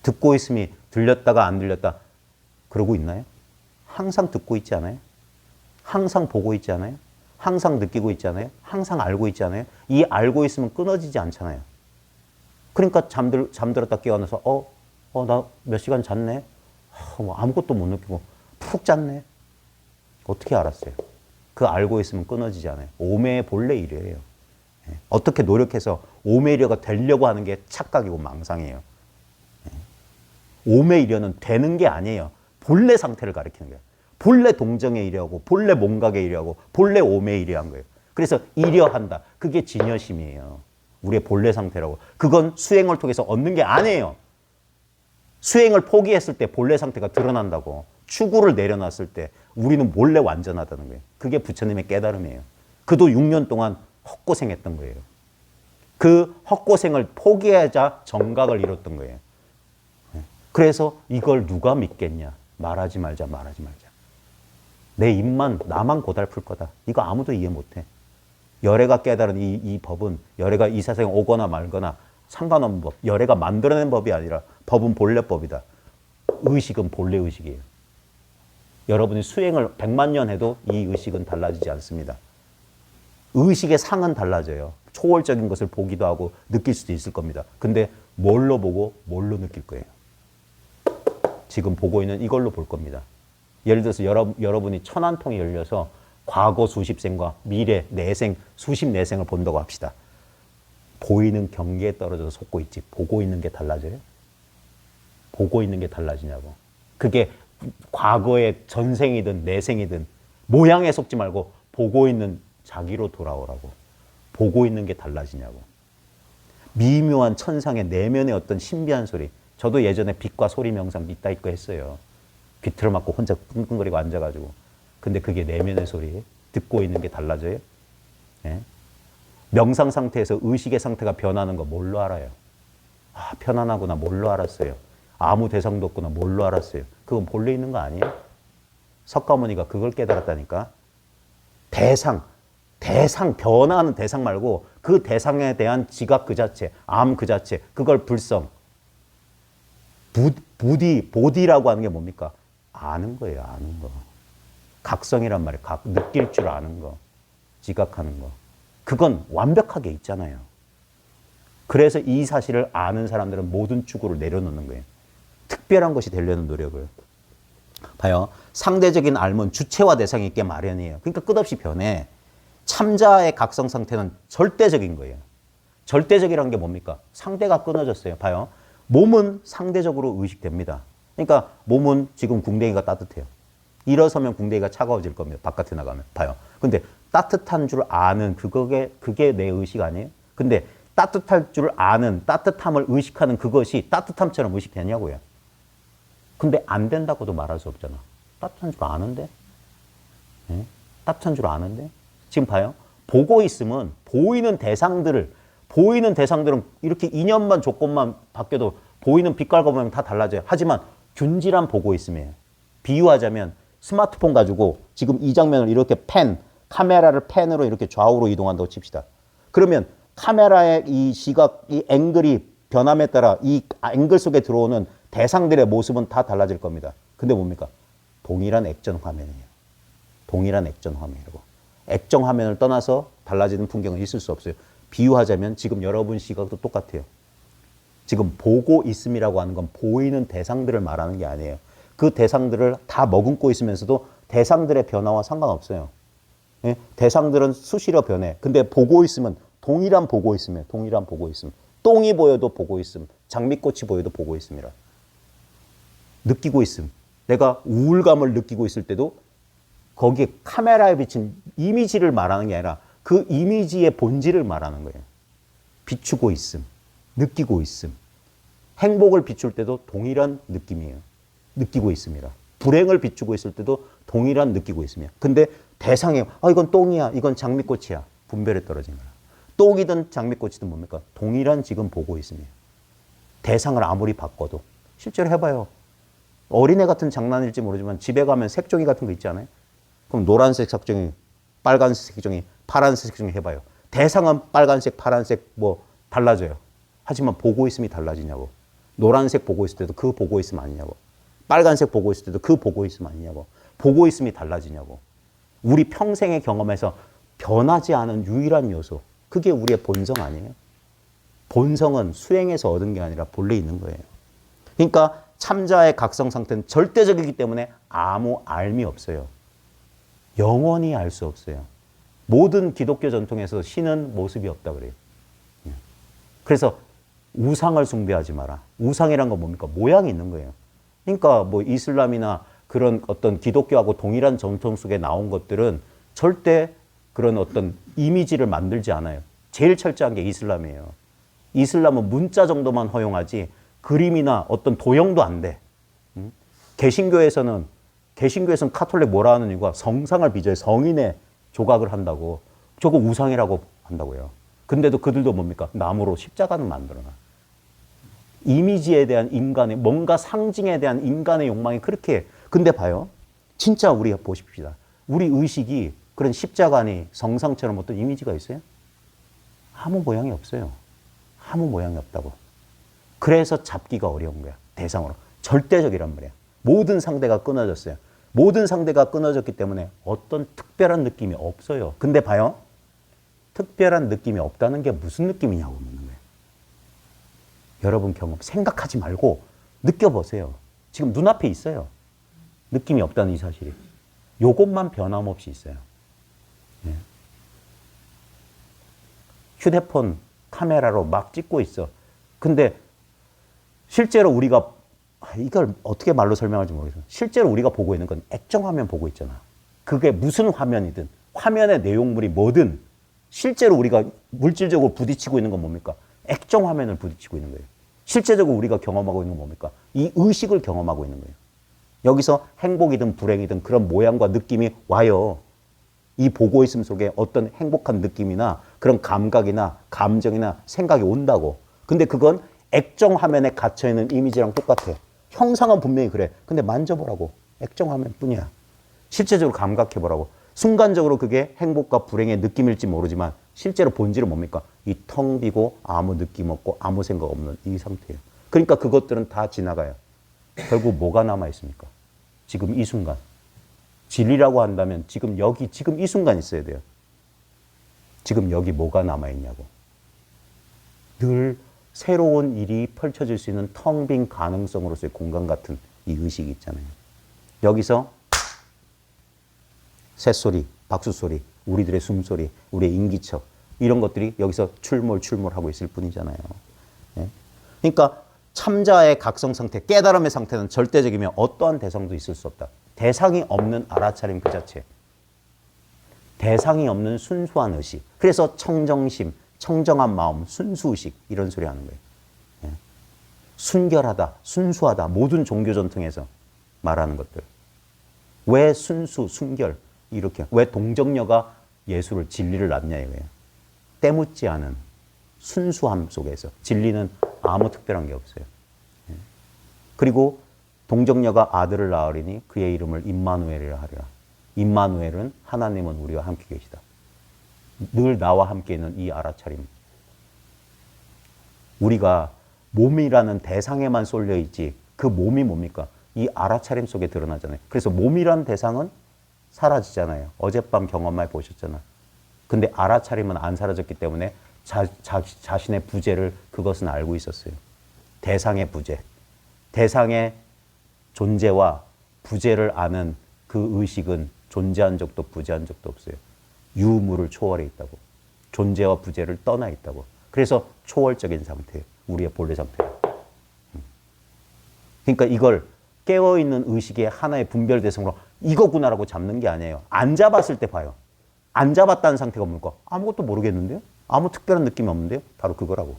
Speaker 1: 듣고 있음이 들렸다가 안 들렸다 그러고 있나요? 항상 듣고 있지 않아요? 항상 보고 있지 않아요? 항상 느끼고 있지 않아요? 항상 알고 있지 않아요? 이 알고 있으면 끊어지지 않잖아요. 그러니까 잠들었다 깨어나서 나 몇 시간 잤네? 아무것도 못 느끼고 푹 잤네? 어떻게 알았어요? 그 알고 있으면 끊어지지 않아요. 오매의 본래 이래요. 어떻게 노력해서 오매이려가 되려고 하는 게 착각이고 망상이에요. 오매이려는 되는 게 아니에요. 본래 상태를 가리키는 거예요. 본래 동정에 이려하고 본래 몽각에 이려하고 본래 오매에 이려한 거예요. 그래서 이려한다. 그게 진여심이에요. 우리의 본래 상태라고. 그건 수행을 통해서 얻는 게 아니에요. 수행을 포기했을 때 본래 상태가 드러난다고. 추구를 내려놨을 때 우리는 몰래 완전하다는 거예요. 그게 부처님의 깨달음이에요. 그도 6년 동안 헛고생했던 거예요. 그 헛고생을 포기하자 정각을 이뤘던 거예요. 그래서 이걸 누가 믿겠냐. 말하지 말자. 내 입만 나만 고달플 거다. 이거 아무도 이해 못해. 열애가 깨달은 이 법은 열애가 이 세상에 오거나 말거나 상관없는 법. 열애가 만들어낸 법이 아니라 법은 본래법이다. 의식은 본래 의식이에요. 여러분이 수행을 100만 년 해도 이 의식은 달라지지 않습니다. 의식의 상은 달라져요. 초월적인 것을 보기도 하고 느낄 수도 있을 겁니다. 근데 뭘로 보고 뭘로 느낄 거예요. 지금 보고 있는 이걸로 볼 겁니다. 예를 들어서 여러분이 천안통이 열려서 과거 수십 생과 미래 내생 수십 내생을 본다고 합시다. 보이는 경계에 떨어져서 속고 있지 보고 있는 게 달라져요? 보고 있는 게 달라지냐고. 그게 과거의 전생이든 내생이든 모양에 속지 말고 보고 있는 자기로 돌아오라고. 보고 있는 게 달라지냐고. 미묘한 천상의 내면의 어떤 신비한 소리. 저도 예전에 빛과 소리 명상 있다 있고 했어요. 귀틀어 맞고 혼자 끙끙거리고 앉아가지고. 근데 그게 내면의 소리. 듣고 있는 게 달라져요? 예? 명상 상태에서 의식의 상태가 변하는 거 뭘로 알아요? 편안하구나. 뭘로 알았어요? 아무 대상도 없구나. 뭘로 알았어요? 그건 본래 있는 거 아니에요? 석가모니가 그걸 깨달았다니까. 대상, 변화하는 대상 말고 그 대상에 대한 지각 그 자체, 암 그 자체, 그걸 불성. 보디라고 하는 게 뭡니까? 아는 거예요, 아는 거. 각성이란 말이에요. 느낄 줄 아는 거. 지각하는 거. 그건 완벽하게 있잖아요. 그래서 이 사실을 아는 사람들은 모든 추구를 내려놓는 거예요. 특별한 것이 되려는 노력을. 봐요. 상대적인 알은 주체와 대상이 있게 마련이에요. 그러니까 끝없이 변해. 참자의 각성 상태는 절대적인 거예요. 절대적이라는 게 뭡니까? 상대가 끊어졌어요. 봐요. 몸은 상대적으로 의식됩니다. 그러니까 몸은 지금 궁뎅이가 따뜻해요. 일어서면 궁뎅이가 차가워질 겁니다. 바깥에 나가면. 봐요. 근데 따뜻한 줄 아는 그게 내 의식 아니에요? 근데 따뜻할 줄 아는 따뜻함을 의식하는 그것이 따뜻함처럼 의식되냐고요. 근데 안 된다고도 말할 수 없잖아. 따뜻한 줄 아는데? 네? 따뜻한 줄 아는데? 지금 봐요. 보고 있으면 보이는 대상들은 이렇게 인연만 조건만 바뀌어도 보이는 빛깔과 모양 다 달라져요. 하지만 균질한 보고 있음이에요. 비유하자면 스마트폰 가지고 지금 이 장면을 이렇게 카메라를 펜으로 이렇게 좌우로 이동한다고 칩시다. 그러면 카메라의 이 시각, 이 앵글이 변함에 따라 이 앵글 속에 들어오는 대상들의 모습은 다 달라질 겁니다. 근데 뭡니까? 동일한 액정 화면이에요. 동일한 액정 화면이라고. 액정 화면을 떠나서 달라지는 풍경은 있을 수 없어요. 비유하자면 지금 여러분 시각도 똑같아요. 지금 보고 있음이라고 하는 건 보이는 대상들을 말하는 게 아니에요. 그 대상들을 다 머금고 있으면서도 대상들의 변화와 상관없어요. 예? 대상들은 수시로 변해. 근데 보고 있으면 동일한 보고 있음이에요. 동일한 보고 있음. 똥이 보여도 보고 있음. 장미꽃이 보여도 보고 있음이라. 느끼고 있음. 내가 우울감을 느끼고 있을 때도 거기에 카메라에 비친 이미지를 말하는 게 아니라 그 이미지의 본질을 말하는 거예요. 비추고 있음. 느끼고 있음. 행복을 비출 때도 동일한 느낌이에요. 느끼고 있습니다. 불행을 비추고 있을 때도 동일한 느끼고 있습니다. 근데 대상이 이건 똥이야. 이건 장미꽃이야. 분별에 떨어진 거야. 똥이든 장미꽃이든 뭡니까? 동일한 지금 보고 있습니다. 대상을 아무리 바꿔도. 실제로 해봐요. 어린애 같은 장난일지 모르지만 집에 가면 색종이 같은 거 있지 않아요? 그럼 노란색 색종이, 빨간색 색종이, 파란색 색종이 해봐요. 대상은 빨간색, 파란색 뭐 달라져요. 하지만 보고 있음이 달라지냐고. 노란색 보고 있을 때도 그 보고 있음 아니냐고. 빨간색 보고 있을 때도 그 보고 있음 아니냐고. 보고 있음이 달라지냐고. 우리 평생의 경험에서 변하지 않은 유일한 요소. 그게 우리의 본성 아니에요? 본성은 수행에서 얻은 게 아니라 본래 있는 거예요. 그러니까 참자의 각성 상태는 절대적이기 때문에 아무 알미 없어요. 영원히 알 수 없어요. 모든 기독교 전통에서 신은 모습이 없다 그래요. 그래서 우상을 숭배하지 마라. 우상이란 건 뭡니까? 모양이 있는 거예요. 그러니까 뭐 이슬람이나 그런 어떤 기독교하고 동일한 전통 속에 나온 것들은 절대 그런 어떤 이미지를 만들지 않아요. 제일 철저한 게 이슬람이에요. 이슬람은 문자 정도만 허용하지 그림이나 어떤 도형도 안 돼. 개신교에서는 카톨릭 뭐라 하는 이유가 성상을 빚어요. 성인의 조각을 한다고. 저거 우상이라고 한다고요. 근데도 그들도 뭡니까? 나무로 십자가는 만들어놔. 이미지에 대한 인간의, 뭔가 상징에 대한 인간의 욕망이 그렇게. 근데 봐요. 진짜 우리가 보십시다. 우리 의식이 그런 십자가니 성상처럼 어떤 이미지가 있어요? 아무 모양이 없어요. 아무 모양이 없다고. 그래서 잡기가 어려운 거야. 대상으로. 절대적이란 말이야. 모든 상대가 끊어졌어요. 모든 상대가 끊어졌기 때문에 어떤 특별한 느낌이 없어요. 근데 봐요. 특별한 느낌이 없다는 게 무슨 느낌이냐고 묻는 거예요. 여러분 경험 생각하지 말고 느껴보세요. 지금 눈앞에 있어요. 느낌이 없다는 이 사실이. 요것만 변함없이 있어요. 네. 휴대폰 카메라로 막 찍고 있어. 근데 실제로 우리가 이걸 어떻게 말로 설명할지 모르겠어요. 실제로 우리가 보고 있는 건 액정 화면 보고 있잖아. 그게 무슨 화면이든 화면의 내용물이 뭐든 실제로 우리가 물질적으로 부딪히고 있는 건 뭡니까? 액정 화면을 부딪히고 있는 거예요. 실제적으로 우리가 경험하고 있는 건 뭡니까? 이 의식을 경험하고 있는 거예요. 여기서 행복이든 불행이든 그런 모양과 느낌이 와요. 이 보고 있음 속에 어떤 행복한 느낌이나 그런 감각이나 감정이나 생각이 온다고. 근데 그건 액정 화면에 갇혀있는 이미지랑 똑같아. 형상은 분명히 그래. 근데 만져보라고. 액정 화면 뿐이야. 실제적으로 감각해보라고. 순간적으로 그게 행복과 불행의 느낌일지 모르지만 실제로 본질은 뭡니까? 이 텅 비고 아무 느낌 없고 아무 생각 없는 이 상태예요. 그러니까 그것들은 다 지나가요. 결국 뭐가 남아있습니까? 지금 이 순간. 진리라고 한다면 지금 여기, 지금 이 순간 있어야 돼요. 지금 여기 뭐가 남아있냐고. 늘 새로운 일이 펼쳐질 수 있는 텅 빈 가능성으로서의 공간 같은 이 의식이 있잖아요. 여기서 새소리, 박수소리, 우리들의 숨소리, 우리의 인기척 이런 것들이 여기서 출몰하고 있을 뿐이잖아요. 예? 그러니까 참자의 각성 상태, 깨달음의 상태는 절대적이며 어떠한 대상도 있을 수 없다. 대상이 없는 알아차림 그 자체. 대상이 없는 순수한 의식. 그래서 청정심, 청정한 마음, 순수의식 이런 소리 하는 거예요. 예? 순결하다, 순수하다 모든 종교 전통에서 말하는 것들. 왜 순수, 순결 이렇게 왜 동정녀가 예수를 진리를 낳냐 이거예요. 때묻지 않은 순수함 속에서 진리는 아무 특별한 게 없어요. 예. 그리고 동정녀가 아들을 낳으리니 그의 이름을 임마누엘이라 하리라. 임마누엘은 하나님은 우리와 함께 계시다. 늘 나와 함께 있는 이 알아차림. 우리가 몸이라는 대상에만 쏠려 있지 그 몸이 뭡니까? 이 알아차림 속에 드러나잖아요. 그래서 몸이라는 대상은 사라지잖아요. 어젯밤 경험만 보셨잖아. 근데 알아차림은 안 사라졌기 때문에 자신의 부재를 그것은 알고 있었어요. 대상의 부재. 대상의 존재와 부재를 아는 그 의식은 존재한 적도 부재한 적도 없어요. 유무를 초월해 있다고. 존재와 부재를 떠나 있다고. 그래서 초월적인 상태예요. 우리의 본래 상태예요. 그러니까 이걸 깨어있는 의식의 하나의 분별 대상으로 이거구나라고 잡는 게 아니에요. 안 잡았을 때 봐요. 안 잡았다는 상태가 뭡니까? 아무것도 모르겠는데요? 아무 특별한 느낌이 없는데요? 바로 그거라고.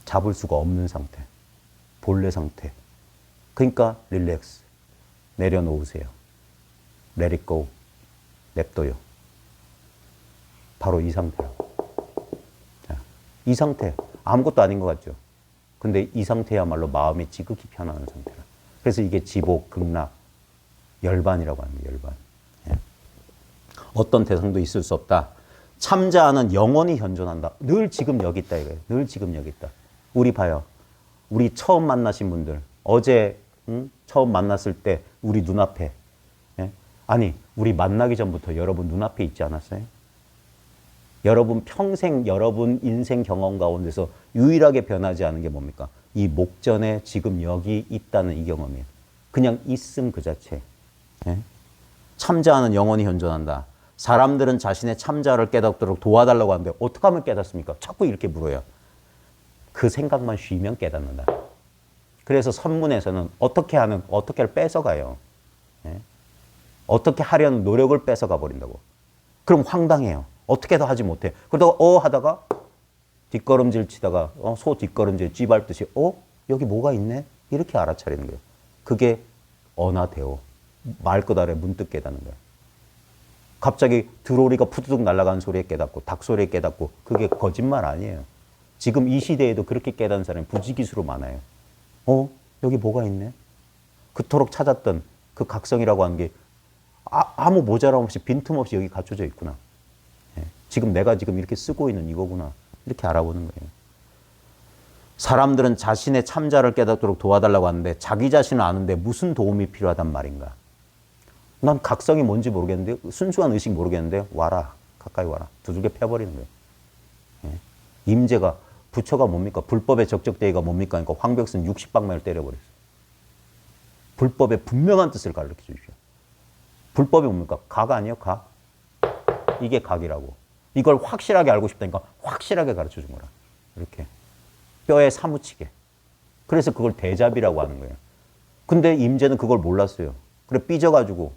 Speaker 1: 잡을 수가 없는 상태. 본래 상태. 그러니까 릴렉스. 내려놓으세요. Let it go. 냅둬요. 바로 이 상태라고. 자, 이 상태. 아무것도 아닌 것 같죠? 근데 이 상태야말로 마음이 지극히 편안한 상태라. 그래서 이게 지복, 극락, 열반이라고 합니다. 열반. 예. 어떤 대상도 있을 수 없다. 참자는 영원히 현존한다. 늘 지금 여기 있다 이거예요. 늘 지금 여기 있다. 우리 봐요. 우리 처음 만나신 분들 어제 처음 만났을 때 우리 눈앞에 예? 아니 우리 만나기 전부터 여러분 눈앞에 있지 않았어요? 여러분 평생 여러분 인생 경험 가운데서 유일하게 변하지 않은 게 뭡니까? 이 목전에 지금 여기 있다는 이 경험이에요. 그냥 있음 그 자체. 예? 참자는 영원히 현존한다. 사람들은 자신의 참자를 깨닫도록 도와달라고 하는데 어떻게 하면 깨닫습니까? 자꾸 이렇게 물어요. 그 생각만 쉬면 깨닫는다. 그래서 선문에서는 어떻게를 뺏어가요. 예? 어떻게 하려는 노력을 뺏어가 버린다고. 그럼 황당해요. 어떻게도 하지 못해. 그러다가 하다가 뒷걸음질 치다가 소 뒷걸음질 쥐밟듯이 여기 뭐가 있네? 이렇게 알아차리는 거예요. 그게 언화대오. 말 것 아래 문득 깨닫는 거예요. 갑자기 드로리가 푸드득 날아가는 소리에 깨닫고 닭 소리에 깨닫고 그게 거짓말 아니에요. 지금 이 시대에도 그렇게 깨닫는 사람이 부지기수로 많아요. 여기 뭐가 있네? 그토록 찾았던 그 각성이라고 하는 게 아무 모자람 없이 빈틈없이 여기 갖춰져 있구나. 지금 내가 지금 이렇게 쓰고 있는 이거구나. 이렇게 알아보는 거예요. 사람들은 자신의 참자를 깨닫도록 도와달라고 하는데 자기 자신을 아는데 무슨 도움이 필요하단 말인가? 난 각성이 뭔지 모르겠는데 순수한 의식 모르겠는데 와라. 가까이 와라. 두들겨 패버리는 거예요. 임재가 부처가 뭡니까? 불법의 적적대의가 뭡니까? 그러니까 황벽슨 60방망이를 때려버렸어요. 불법의 분명한 뜻을 가르쳐 주십시오. 불법이 뭡니까? 각 아니에요? 각. 이게 각이라고. 이걸 확실하게 알고 싶다니까 확실하게 가르쳐 준 거라. 이렇게. 뼈에 사무치게. 그래서 그걸 대잡이라고 하는 거예요. 근데 임재는 그걸 몰랐어요. 그래 삐져가지고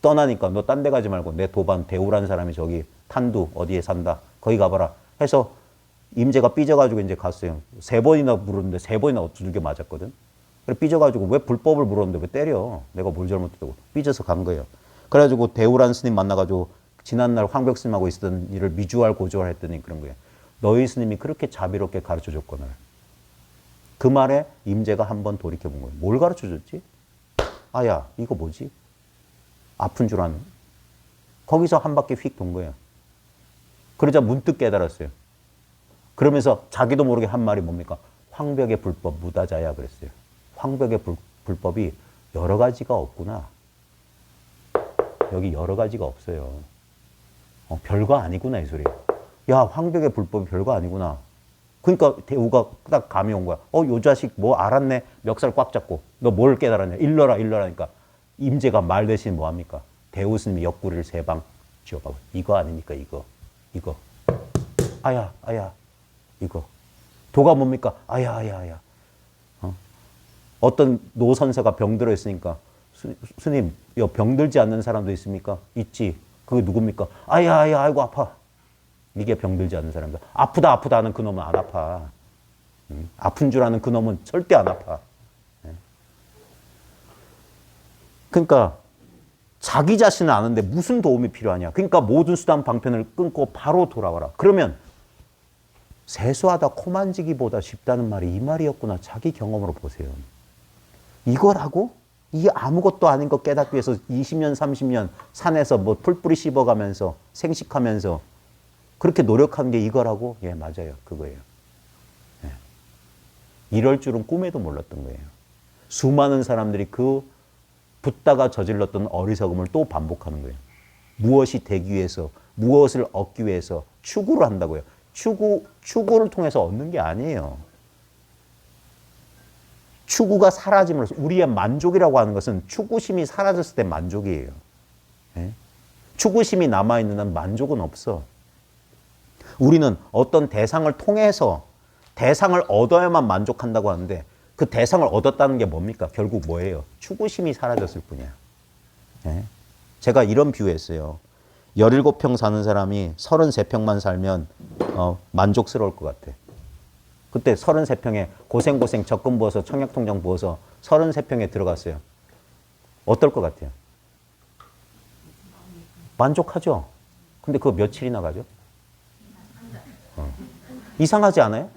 Speaker 1: 떠나니까 너 딴 데 가지 말고 내 도반 대우라는 사람이 저기 탄두 어디에 산다. 거기 가봐라. 해서 임재가 삐져가지고 이제 갔어요. 3번이나 물었는데 3번이나 두들겨 맞았거든. 그래 삐져가지고 왜 불법을 물었는데 왜 때려? 내가 뭘 잘못했다고. 삐져서 간 거예요. 그래가지고 대우라는 스님 만나가지고 지난날 황벽스님하고 있었던 일을 미주알 고주알 했더니 그런 거예요. 너희 스님이 그렇게 자비롭게 가르쳐줬거늘. 그 말에 임재가 한번 돌이켜본 거예요. 뭘 가르쳐줬지? 아야 이거 뭐지? 아픈 줄 아는. 거기서 한 바퀴 휙 돈 거예요. 그러자 문득 깨달았어요. 그러면서 자기도 모르게 한 말이 뭡니까? 황벽의 불법 무다자야 그랬어요. 황벽의 불법이 여러 가지가 없구나. 여기 여러 가지가 없어요. 별거 아니구나 이 소리예요. 야 황벽의 불법이 별거 아니구나. 그러니까 대우가 딱 감이 온 거야. 요 자식 뭐 알았네. 멱살 꽉 잡고. 너 뭘 깨달았냐. 일러라 일러라니까. 임재가 말 대신 뭐 합니까? 대우 스님이 옆구리를 세 방 쥐어봐. 이거 아닙니까? 이거. 아야. 이거. 도가 뭡니까? 아야. 어떤 노선사가 병들어 있으니까 스님, 병들지 않는 사람도 있습니까? 있지. 그게 누굽니까? 아야, 아이고 아파. 이게 병들지 않는 사람들. 아프다 하는 그놈은 안 아파. 아픈 줄 아는 그놈은 절대 안 아파. 그러니까 자기 자신은 아는데 무슨 도움이 필요하냐. 그러니까 모든 수단 방편을 끊고 바로 돌아와라. 그러면 세수하다 코 만지기보다 쉽다는 말이 이 말이었구나. 자기 경험으로 보세요. 이거라고? 이 아무것도 아닌 거 깨닫기 위해서 20년, 30년 산에서 뭐 풀뿌리 씹어가면서 생식하면서 그렇게 노력한 게 이거라고? 예, 맞아요. 그거예요. 예. 이럴 줄은 꿈에도 몰랐던 거예요. 수많은 사람들이 그 붓다가 저질렀던 어리석음을 또 반복하는 거예요. 무엇이 되기 위해서, 무엇을 얻기 위해서 추구를 한다고요. 추구를 통해서 얻는 게 아니에요. 추구가 사라짐으로써 우리의 만족이라고 하는 것은 추구심이 사라졌을 때 만족이에요. 예? 추구심이 남아있는 한 만족은 없어. 우리는 어떤 대상을 통해서 대상을 얻어야만 만족한다고 하는데 그 대상을 얻었다는 게 뭡니까? 결국 뭐예요? 추구심이 사라졌을 뿐이야. 예? 제가 이런 비유했어요. 17평 사는 사람이 33평만 살면 만족스러울 것 같아. 그때 33평에 고생 적금 부어서 청약통장 부어서 33평에 들어갔어요. 어떨 것 같아요? 만족하죠? 근데 그거 며칠이나 가죠? 이상하지 않아요?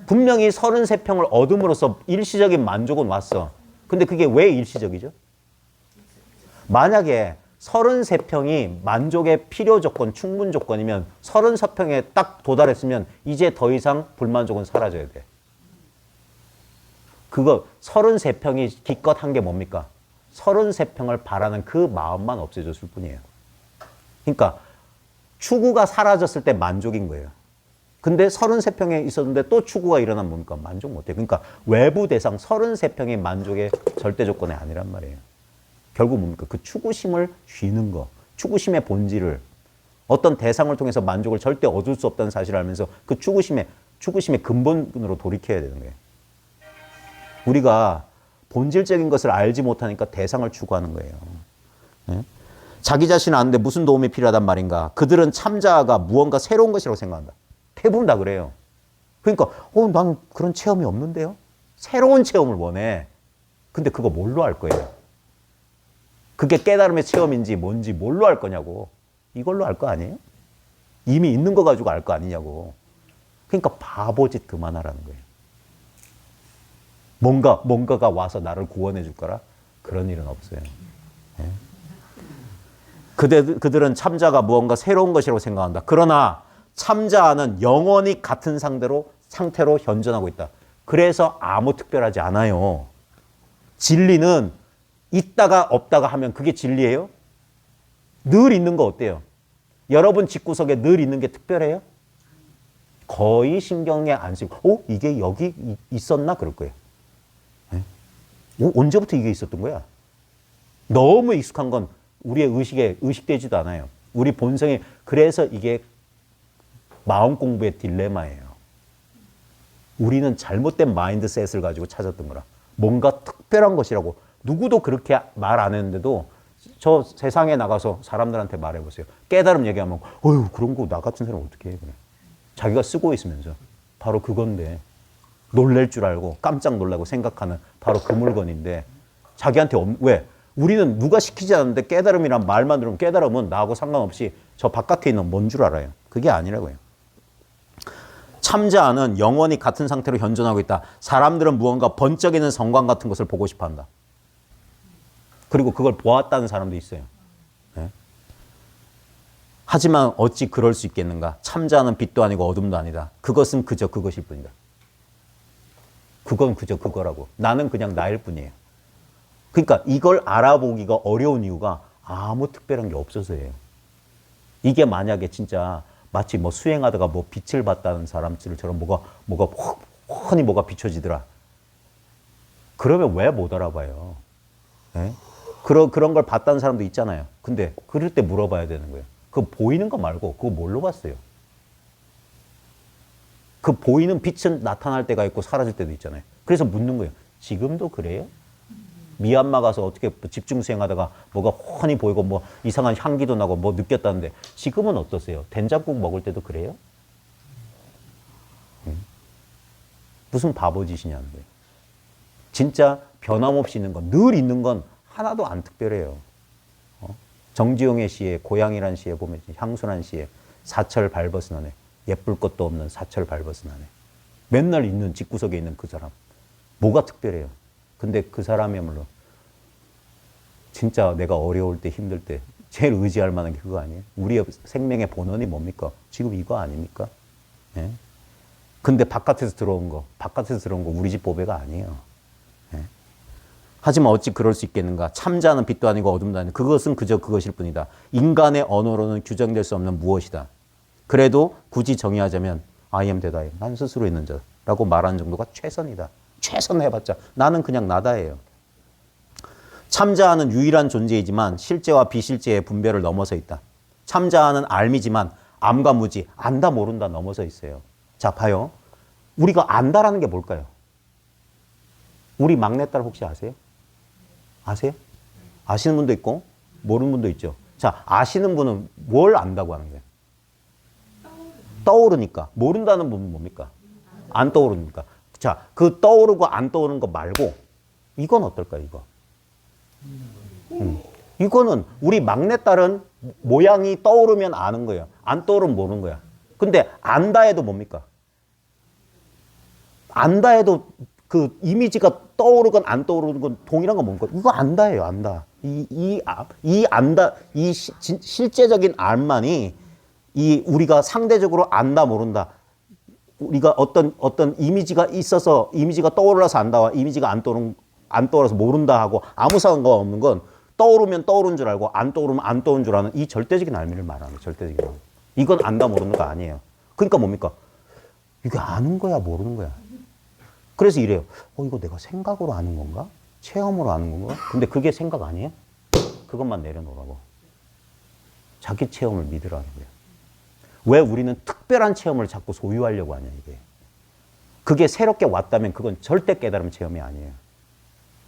Speaker 1: 분명히 33평을 얻음으로써 일시적인 만족은 왔어. 근데 그게 왜 일시적이죠? 만약에 33평이 만족의 필요 조건, 충분 조건이면 34평에 딱 도달했으면 이제 더 이상 불만족은 사라져야 돼. 그거 33평이 기껏 한 게 뭡니까? 33평을 바라는 그 마음만 없애줬을 뿐이에요. 그러니까 추구가 사라졌을 때 만족인 거예요. 근데 33평에 있었는데 또 추구가 일어나면 뭡니까? 만족 못해. 그러니까 외부 대상 33평이 만족의 절대 조건이 아니란 말이에요. 결국 뭡니까? 그 추구심을 쥐는 거. 추구심의 본질을 어떤 대상을 통해서 만족을 절대 얻을 수 없다는 사실을 알면서 그 추구심의 근본으로 돌이켜야 되는 거예요. 우리가 본질적인 것을 알지 못하니까 대상을 추구하는 거예요. 네? 자기 자신은 아는데 무슨 도움이 필요하단 말인가? 그들은 참자가 무언가 새로운 것이라고 생각한다. 대부분 다 그래요. 그러니까 나는 그런 체험이 없는데요? 새로운 체험을 원해. 근데 그거 뭘로 할 거예요? 그게 깨달음의 체험인지 뭔지 뭘로 할 거냐고. 이걸로 할 거 아니에요? 이미 있는 거 가지고 알 거 아니냐고. 그러니까 바보짓 그만하라는 거예요. 뭔가가 와서 나를 구원해 줄 거라? 그런 일은 없어요. 네? 그들은 참자가 무언가 새로운 것이라고 생각한다. 그러나 참자는 영원히 같은 상태로 현존하고 있다. 그래서 아무 특별하지 않아요. 진리는 있다가 없다가 하면 그게 진리예요? 늘 있는 거 어때요? 여러분 집구석에 늘 있는 게 특별해요? 거의 신경에 안 쓰고 이게 여기 있었나? 그럴 거예요. 네? 언제부터 이게 있었던 거야? 너무 익숙한 건 우리의 의식에 의식되지도 않아요. 우리 본성에. 그래서 이게 마음 공부의 딜레마예요. 우리는 잘못된 마인드셋을 가지고 찾았던 거라. 뭔가 특별한 것이라고. 누구도 그렇게 말 안 했는데도 저 세상에 나가서 사람들한테 말해보세요. 깨달음 얘기하면 그런 거 나 같은 사람 어떻게 해. 그래. 자기가 쓰고 있으면서. 바로 그건데. 놀랄 줄 알고 깜짝 놀라고 생각하는 바로 그 물건인데 자기한테 왜? 우리는 누가 시키지 않는데 깨달음이란 말만 들으면 깨달음은 나하고 상관없이 저 바깥에 있는 뭔 줄 알아요. 그게 아니라고요. 참자는 영원히 같은 상태로 현존하고 있다. 사람들은 무언가 번쩍이는 성광 같은 것을 보고 싶어 한다. 그리고 그걸 보았다는 사람도 있어요. 네? 하지만 어찌 그럴 수 있겠는가? 참자는 빛도 아니고 어둠도 아니다. 그것은 그저 그것일 뿐이다. 그건 그저 그거라고. 나는 그냥 나일 뿐이에요. 그러니까 이걸 알아보기가 어려운 이유가 아무 특별한 게 없어서예요. 이게 만약에 진짜 마치 뭐 수행하다가 뭐 빛을 봤다는 사람들처럼 뭐가 훤히 뭐가 비춰지더라. 그러면 왜 못 알아봐요? 예? 그런 걸 봤다는 사람도 있잖아요. 근데 그럴 때 물어봐야 되는 거예요. 그 보이는 거 말고 그거 뭘로 봤어요? 그 보이는 빛은 나타날 때가 있고 사라질 때도 있잖아요. 그래서 묻는 거예요. 지금도 그래요? 미얀마 가서 어떻게 집중 수행하다가 뭐가 훤히 보이고 뭐 이상한 향기도 나고 뭐 느꼈다는데 지금은 어떠세요? 된장국 먹을 때도 그래요? 무슨 바보짓이냐는 거예요. 진짜 변함없이 있는 건, 늘 있는 건 하나도 안 특별해요. 정지용의 시에, 고향이란 시에 보면 향수란 시에 사철 밟벗은 하네. 예쁠 것도 없는 사철 밟벗은 하네. 맨날 있는 집구석에 있는 그 사람. 뭐가 특별해요? 근데 그 사람이야말로 진짜 내가 어려울 때 힘들 때 제일 의지할 만한 게 그거 아니에요? 우리의 생명의 본원이 뭡니까? 지금 이거 아닙니까? 예? 근데 바깥에서 들어온 거 우리 집 보배가 아니에요. 예? 하지만 어찌 그럴 수 있겠는가? 참자는 빛도 아니고 어둠도 아니고 그것은 그저 그것일 뿐이다. 인간의 언어로는 규정될 수 없는 무엇이다. 그래도 굳이 정의하자면 I am that I am. 난 스스로 있는 자라고 말하는 정도가 최선이다. 최선 해봤자 나는 그냥 나다예요. 참자하는 유일한 존재이지만 실제와 비실제의 분별을 넘어서 있다. 참자하는 알미지만 암과 무지, 안다 모른다 넘어서 있어요. 자, 봐요. 우리가 안다라는 게 뭘까요? 우리 막내딸 혹시 아세요? 아세요? 아시는 분도 있고 모르는 분도 있죠. 자, 아시는 분은 뭘 안다고 하는 거예요? 떠오르니까. 모른다는 분은 뭡니까? 안 떠오르니까. 자, 그 떠오르고 안 떠오르는 거 말고 이건 어떨까요, 이거? 이거는 우리 막내딸은 모양이 떠오르면 아는 거예요. 안 떠오르면 모르는 거야. 근데 안다 해도 뭡니까? 안다 해도 그 이미지가 떠오르건 안 떠오르건 건 동일한 건 뭡니까? 이거 안다예요, 안다. 이 안다, 실제적인 알만이 우리가 상대적으로 안다, 모른다. 우리가 어떤 이미지가 있어서 이미지가 떠올라서 안다와 이미지가 안 떠올라서 모른다 하고 아무 상관가 없는 건 떠오르면 떠오른 줄 알고 안 떠오르면 안 떠오른 줄 아는 이 절대적인 알미를 말하는 거예요. 절대적인 알미. 이건 안다 모르는 거 아니에요. 그러니까 뭡니까? 이게 아는 거야 모르는 거야. 그래서 이래요. 이거 내가 생각으로 아는 건가? 체험으로 아는 건가? 근데 그게 생각 아니에요? 그것만 내려놓으라고. 자기 체험을 믿으라는 거예요. 왜 우리는 특별한 체험을 자꾸 소유하려고 하냐 이게. 그게 새롭게 왔다면 그건 절대 깨달음 체험이 아니에요.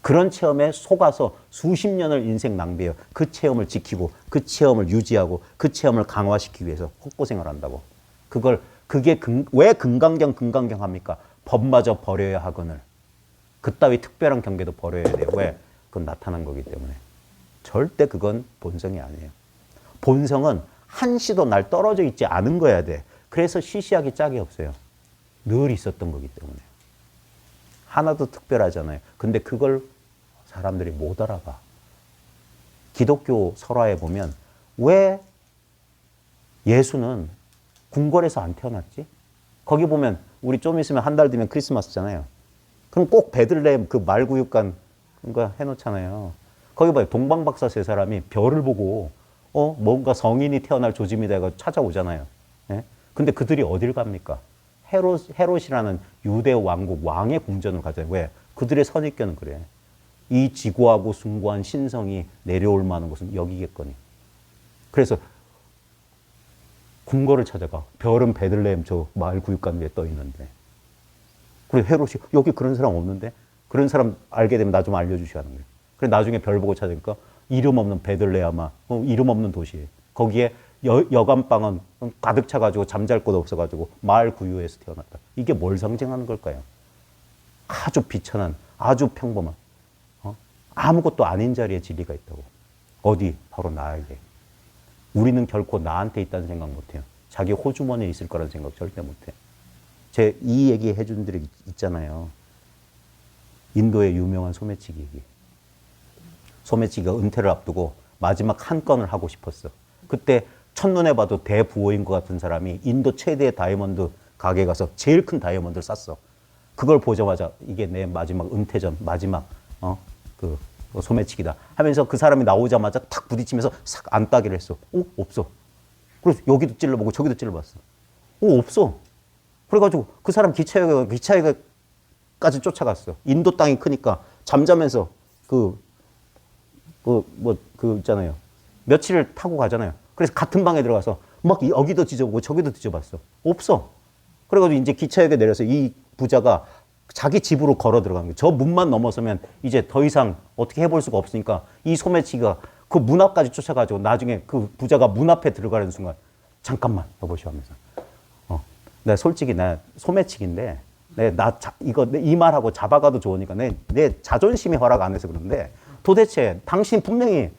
Speaker 1: 그런 체험에 속아서 수십 년을 인생 낭비해요. 그 체험을 지키고 그 체험을 유지하고 그 체험을 강화시키기 위해서 헛고생을 한다고. 그게 왜 금강경 합니까? 법마저 버려야 하거늘. 그따위 특별한 경계도 버려야 돼요. 왜? 그건 나타난 거기 때문에. 절대 그건 본성이 아니에요. 본성은 한시도 날 떨어져 있지 않은 거야 돼. 그래서 시시하기 짝이 없어요. 늘 있었던 거기 때문에. 하나도 특별하잖아요. 근데 그걸 사람들이 못 알아봐. 기독교 설화에 보면 왜 예수는 궁궐에서 안 태어났지? 거기 보면 우리 좀 있으면 한 달 뒤면 크리스마스잖아요. 그럼 꼭 베들레헴 그 말구육관 그거 해놓잖아요. 거기 봐요. 동방박사 세 사람이 별을 보고 뭔가 성인이 태어날 조짐이다 해서 찾아오잖아요. 예? 근데 그들이 어딜 갑니까? 헤롯이라는 유대 왕국 왕의 궁전을 가잖아요. 왜? 그들의 선입견은 그래. 이 지고하고 숭고한 신성이 내려올 만한 곳은 여기겠거니. 그래서 궁궐을 찾아가. 별은 베들레헴 저 마을 구육관 위에 떠 있는데. 그리고 헤롯이 여기 그런 사람 없는데? 그런 사람 알게 되면 나 좀 알려주셔야 하는 거예요. 그래 나중에 별 보고 찾으니까 이름 없는 베들레헴아, 이름 없는 도시에. 거기에 여간방은 가득 차가지고 잠잘 곳 없어가지고 마을 구유에서 태어났다. 이게 뭘 상징하는 걸까요? 아주 비천한, 아주 평범한, 아무것도 아닌 자리에 진리가 있다고. 어디? 바로 나에게. 우리는 결코 나한테 있다는 생각 못해요. 자기 호주머니에 있을 거라는 생각 절대 못해요. 제 이 얘기 해준 분들이 있잖아요. 인도의 유명한 소매치기 얘기. 소매치기가 은퇴를 앞두고 마지막 한 건을 하고 싶었어. 그때 첫눈에 봐도 대부호인 것 같은 사람이 인도 최대의 다이아몬드 가게에 가서 제일 큰 다이아몬드를 샀어. 그걸 보자마자 이게 내 마지막 은퇴전 마지막 그 소매치기다 하면서 그 사람이 나오자마자 탁 부딪히면서 싹 안 따기를 했어. 없어. 그래서 여기도 찔러보고 저기도 찔러봤어. 없어. 그래가지고 그 사람 기차역까지 쫓아갔어. 인도 땅이 크니까 잠자면서 있잖아요. 며칠을 타고 가잖아요. 그래서 같은 방에 들어가서 막 여기도 뒤져보고 저기도 뒤져봤어. 없어. 그래가지고 이제 기차역에 내려서 이 부자가 자기 집으로 걸어 들어간 거예요. 저 문만 넘어서면 이제 더 이상 어떻게 해볼 수가 없으니까 이 소매치기가 그 문 앞까지 쫓아가지고 나중에 그 부자가 문 앞에 들어가는 순간 잠깐만 여보시오 하면서 내 솔직히 나 소매치기인데 이 말하고 잡아가도 좋으니까 내 자존심이 허락 안 해서 그런데 도대체 당신 분명히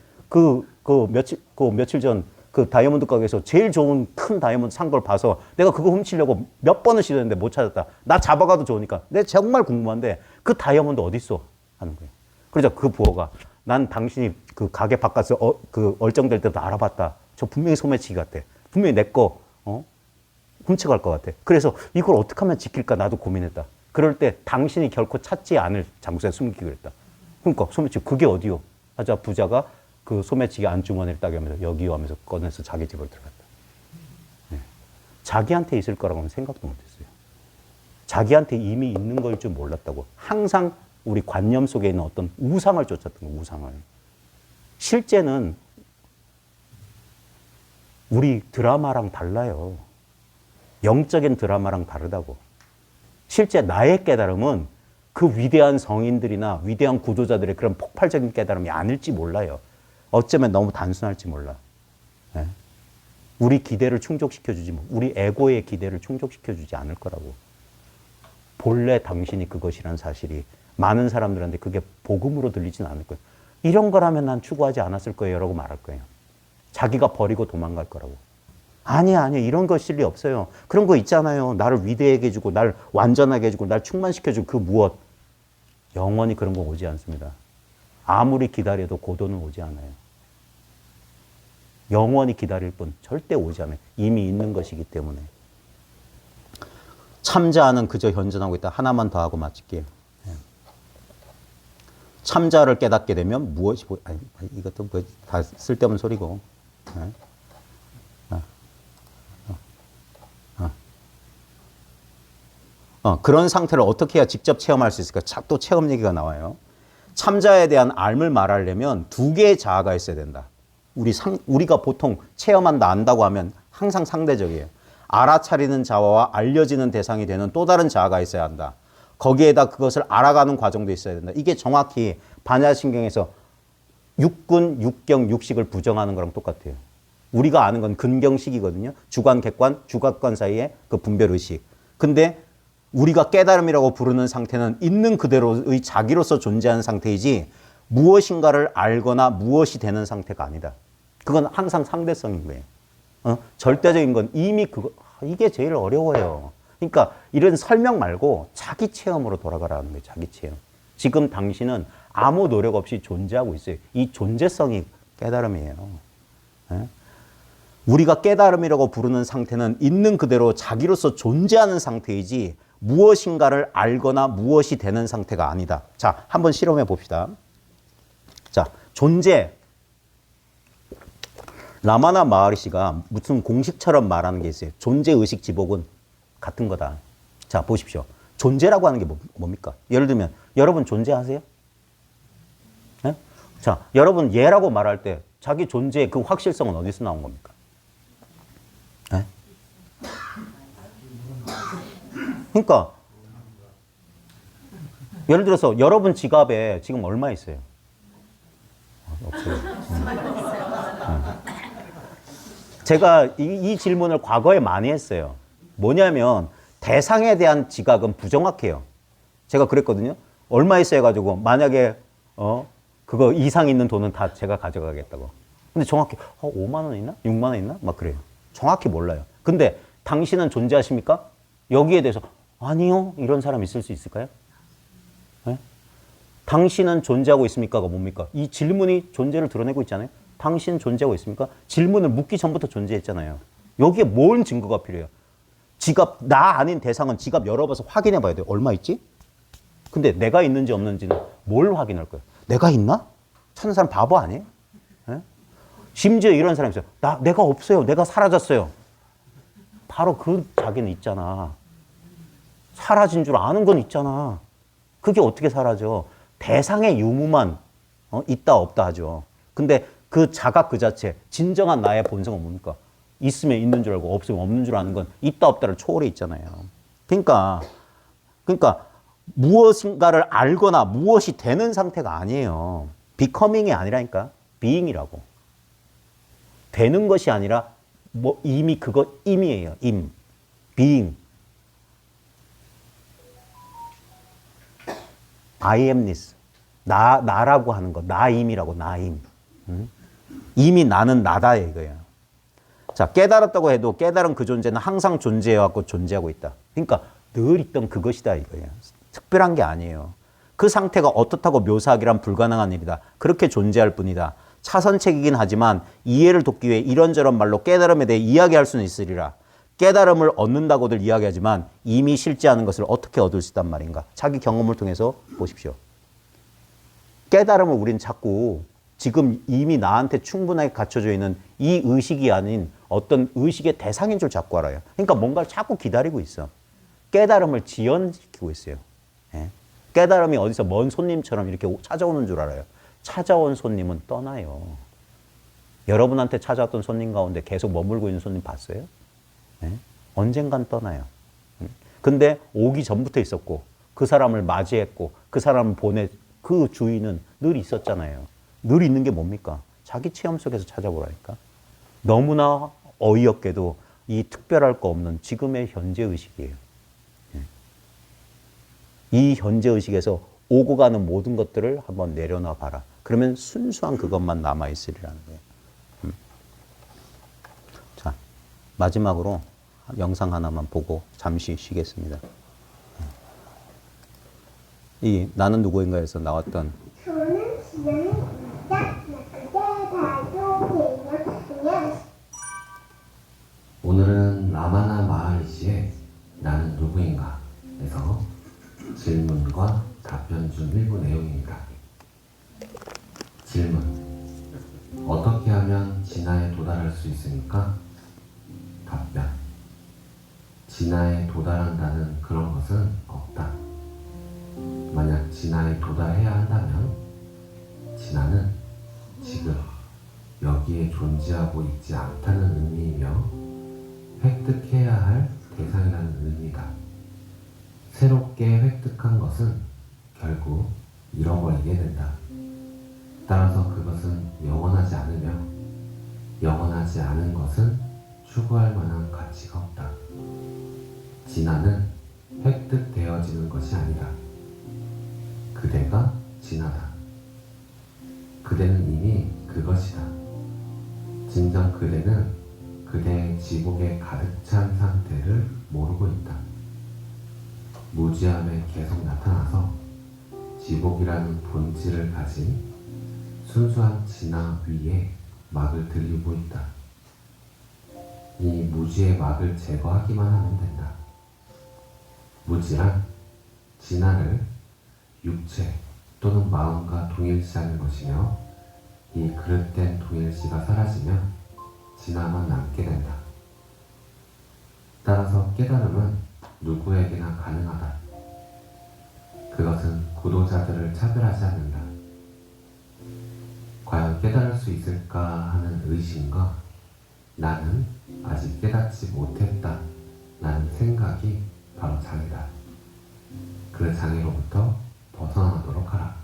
Speaker 1: 며칠 전 그 다이아몬드 가게에서 제일 좋은 큰 다이아몬드 산 걸 봐서 내가 그거 훔치려고 몇 번을 시도했는데 못 찾았다. 나 잡아가도 좋으니까 내가 정말 궁금한데 그 다이아몬드 어디 있어? 하는 거예요. 그러자 그 부호가 난 당신이 그 가게 바깥에서 얼쩡될 때도 알아봤다. 저 분명히 소매치기 같아. 분명히 내 거 훔쳐갈 것 같아. 그래서 이걸 어떻게 하면 지킬까 나도 고민했다. 그럴 때 당신이 결코 찾지 않을 장소에 숨기기로 했다. 그러니까 소매치기 그게 어디요? 하자 부자가 그 소매치기 안주머니를 따개면서 여기요 하면서 꺼내서 자기 집으로 들어갔다. 네. 자기한테 있을 거라고는 생각도 못했어요. 자기한테 이미 있는 걸 줄 몰랐다고. 항상 우리 관념 속에 있는 어떤 우상을 쫓았던 거예요. 우상을. 실제는 우리 드라마랑 달라요. 영적인 드라마랑 다르다고. 실제 나의 깨달음은 그 위대한 성인들이나 위대한 구조자들의 그런 폭발적인 깨달음이 아닐지 몰라요. 어쩌면 너무 단순할지 몰라. 네? 우리 기대를 충족시켜주지, 우리 에고의 기대를 충족시켜주지 않을 거라고. 본래 당신이 그것이란 사실이 많은 사람들한테 그게 복음으로 들리진 않을 거예요. 이런 거라면 난 추구하지 않았을 거예요 라고 말할 거예요. 자기가 버리고 도망갈 거라고. 아니야, 이런 거 실리 없어요. 그런 거 있잖아요. 나를 위대하게 해주고, 날 완전하게 해주고, 날 충만시켜주고, 그 무엇. 영원히 그런 거 오지 않습니다. 아무리 기다려도 고도는 오지 않아요. 영원히 기다릴 뿐 절대 오지 않아요. 이미 있는 것이기 때문에. 참자는 그저 현존하고 있다. 하나만 더 하고 마칠게요. 참자를 깨닫게 되면 무엇이 이것도 다 쓸데없는 소리고. 그런 상태를 어떻게 해야 직접 체험할 수 있을까? 또 체험 얘기가 나와요. 참자에 대한 알을 말하려면 두 개의 자아가 있어야 된다. 우리가 보통 체험한다, 안다고 하면 항상 상대적이에요. 알아차리는 자아와 알려지는 대상이 되는 또 다른 자아가 있어야 한다. 거기에다 그것을 알아가는 과정도 있어야 된다. 이게 정확히 반야신경에서 육군, 육경, 육식을 부정하는 거랑 똑같아요. 우리가 아는 건 근경식이거든요. 주관, 객관, 주각관 사이의 그 분별의식. 근데 우리가 깨달음이라고 부르는 상태는 있는 그대로의 자기로서 존재하는 상태이지 무엇인가를 알거나 무엇이 되는 상태가 아니다. 그건 항상 상대성인 거예요. 절대적인 건 이미 이게 제일 어려워요. 그러니까 이런 설명 말고 자기 체험으로 돌아가라는 거예요. 자기 체험. 지금 당신은 아무 노력 없이 존재하고 있어요. 이 존재성이 깨달음이에요. 우리가 깨달음이라고 부르는 상태는 있는 그대로 자기로서 존재하는 상태이지 무엇인가를 알거나 무엇이 되는 상태가 아니다. 자, 한번 실험해 봅시다. 자, 존재. 라마나 마하리시가 무슨 공식처럼 말하는 게 있어요. 존재의식 지복은 같은 거다. 자, 보십시오. 존재라고 하는 게 뭡니까? 예를 들면 여러분 존재하세요? 네? 자, 여러분 얘라고 말할 때 자기 존재의 그 확실성은 어디서 나온 겁니까? 네? 그러니까 예를 들어서 여러분 지갑에 지금 얼마 있어요? 없어요. 제가 이 질문을 과거에 많이 했어요. 뭐냐면 대상에 대한 지각은 부정확해요. 제가 그랬거든요. 얼마 있어 해가지고 만약에 그거 이상 있는 돈은 다 제가 가져가겠다고. 근데 정확히 5만 원 있나? 6만 원 있나? 막 그래요. 정확히 몰라요. 근데 당신은 존재하십니까? 여기에 대해서 아니요. 이런 사람 있을 수 있을까요? 네? 당신은 존재하고 있습니까가 뭡니까? 이 질문이 존재를 드러내고 있잖아요. 당신 존재하고 있습니까? 질문을 묻기 전부터 존재했잖아요. 여기에 뭔 증거가 필요해요? 지갑, 나 아닌 대상은 지갑 열어봐서 확인해 봐야 돼요. 얼마 있지? 근데 내가 있는지 없는지는 뭘 확인할 거예요? 내가 있나? 찾는 사람 바보 아니에요? 네? 심지어 이런 사람이 있어요. 내가 없어요. 내가 사라졌어요. 바로 그 자기는 있잖아. 사라진 줄 아는 건 있잖아. 그게 어떻게 사라져? 대상의 유무만 있다 없다 하죠. 근데 그 자각 그 자체, 진정한 나의 본성은 뭡니까? 있으면 있는 줄 알고 없으면 없는 줄 아는 건 있다 없다를 초월해 있잖아요. 그러니까 무엇인가를 알거나 무엇이 되는 상태가 아니에요. becoming이 아니라니까. being이라고. 되는 것이 아니라 이미 그거 임이에요. 임. being. I amness. 나라고 하는 거. 나임이라고. 나임. 이미 나는 나다 이거예요. 자, 깨달았다고 해도 깨달은 그 존재는 항상 존재해왔고 존재하고 있다. 그러니까 늘 있던 그것이다 이거예요. 특별한 게 아니에요. 그 상태가 어떻다고 묘사하기란 불가능한 일이다. 그렇게 존재할 뿐이다. 차선책이긴 하지만 이해를 돕기 위해 이런저런 말로 깨달음에 대해 이야기할 수는 있으리라. 깨달음을 얻는다고들 이야기하지만 이미 실제하는 것을 어떻게 얻을 수 있단 말인가. 자기 경험을 통해서 보십시오. 깨달음을 우린 자꾸 지금 이미 나한테 충분하게 갖춰져 있는 이 의식이 아닌 어떤 의식의 대상인 줄 자꾸 알아요. 그러니까 뭔가를 자꾸 기다리고 있어. 깨달음을 지연시키고 있어요. 예? 깨달음이 어디서 먼 손님처럼 이렇게 찾아오는 줄 알아요. 찾아온 손님은 떠나요. 여러분한테 찾아왔던 손님 가운데 계속 머물고 있는 손님 봤어요? 예? 언젠간 떠나요. 근데 오기 전부터 있었고 그 사람을 맞이했고 그 사람을 보내 그 주인은 늘 있었잖아요. 늘 있는 게 뭡니까? 자기 체험 속에서 찾아보라니까. 너무나 어이없게도 이 특별할 거 없는 지금의 현재 의식이에요. 이 현재 의식에서 오고 가는 모든 것들을 한번 내려놔 봐라. 그러면 순수한 그것만 남아있으리라는 거예요. 자, 마지막으로 영상 하나만 보고 잠시 쉬겠습니다. 이 나는 누구인가에서 나왔던
Speaker 2: 오늘은 라마나 마하리시의 나는 누구인가에서 질문과 답변 중 일부 내용입니다. 질문. 어떻게 하면 진화에 도달할 수 있습니까? 답변. 진화에 도달한다는 그런 것은 없다. 만약 진화에 도달해야 한다면 진화는 지금 여기에 존재하고 있지 않다는 의미이며 획득해야 할 대상이라는 의미다. 새롭게 획득한 것은 결국 잃어버리게 된다. 따라서 그것은 영원하지 않으며 영원하지 않은 것은 추구할 만한 가치가 없다. 진화는 획득되어지는 것이 아니다. 그대가 진화다. 그대는 이미 그것이다. 진정 그대는 그대의 지복에 가득 찬 상태를 모르고 있다. 무지함에 계속 나타나서 지복이라는 본질을 가진 순수한 진화 위에 막을 들이고 있다. 이 무지의 막을 제거하기만 하면 된다. 무지란 진화를 육체 또는 마음과 동일시하는 것이며 이 그릇된 동일시가 사라지면 진화만 남게 된다. 따라서 깨달음은 누구에게나 가능하다. 그것은 구도자들을 차별하지 않는다. 과연 깨달을 수 있을까 하는 의심과 나는 아직 깨닫지 못했다 라는 생각이 바로 장애다. 그 장애로부터 벗어나도록 하라.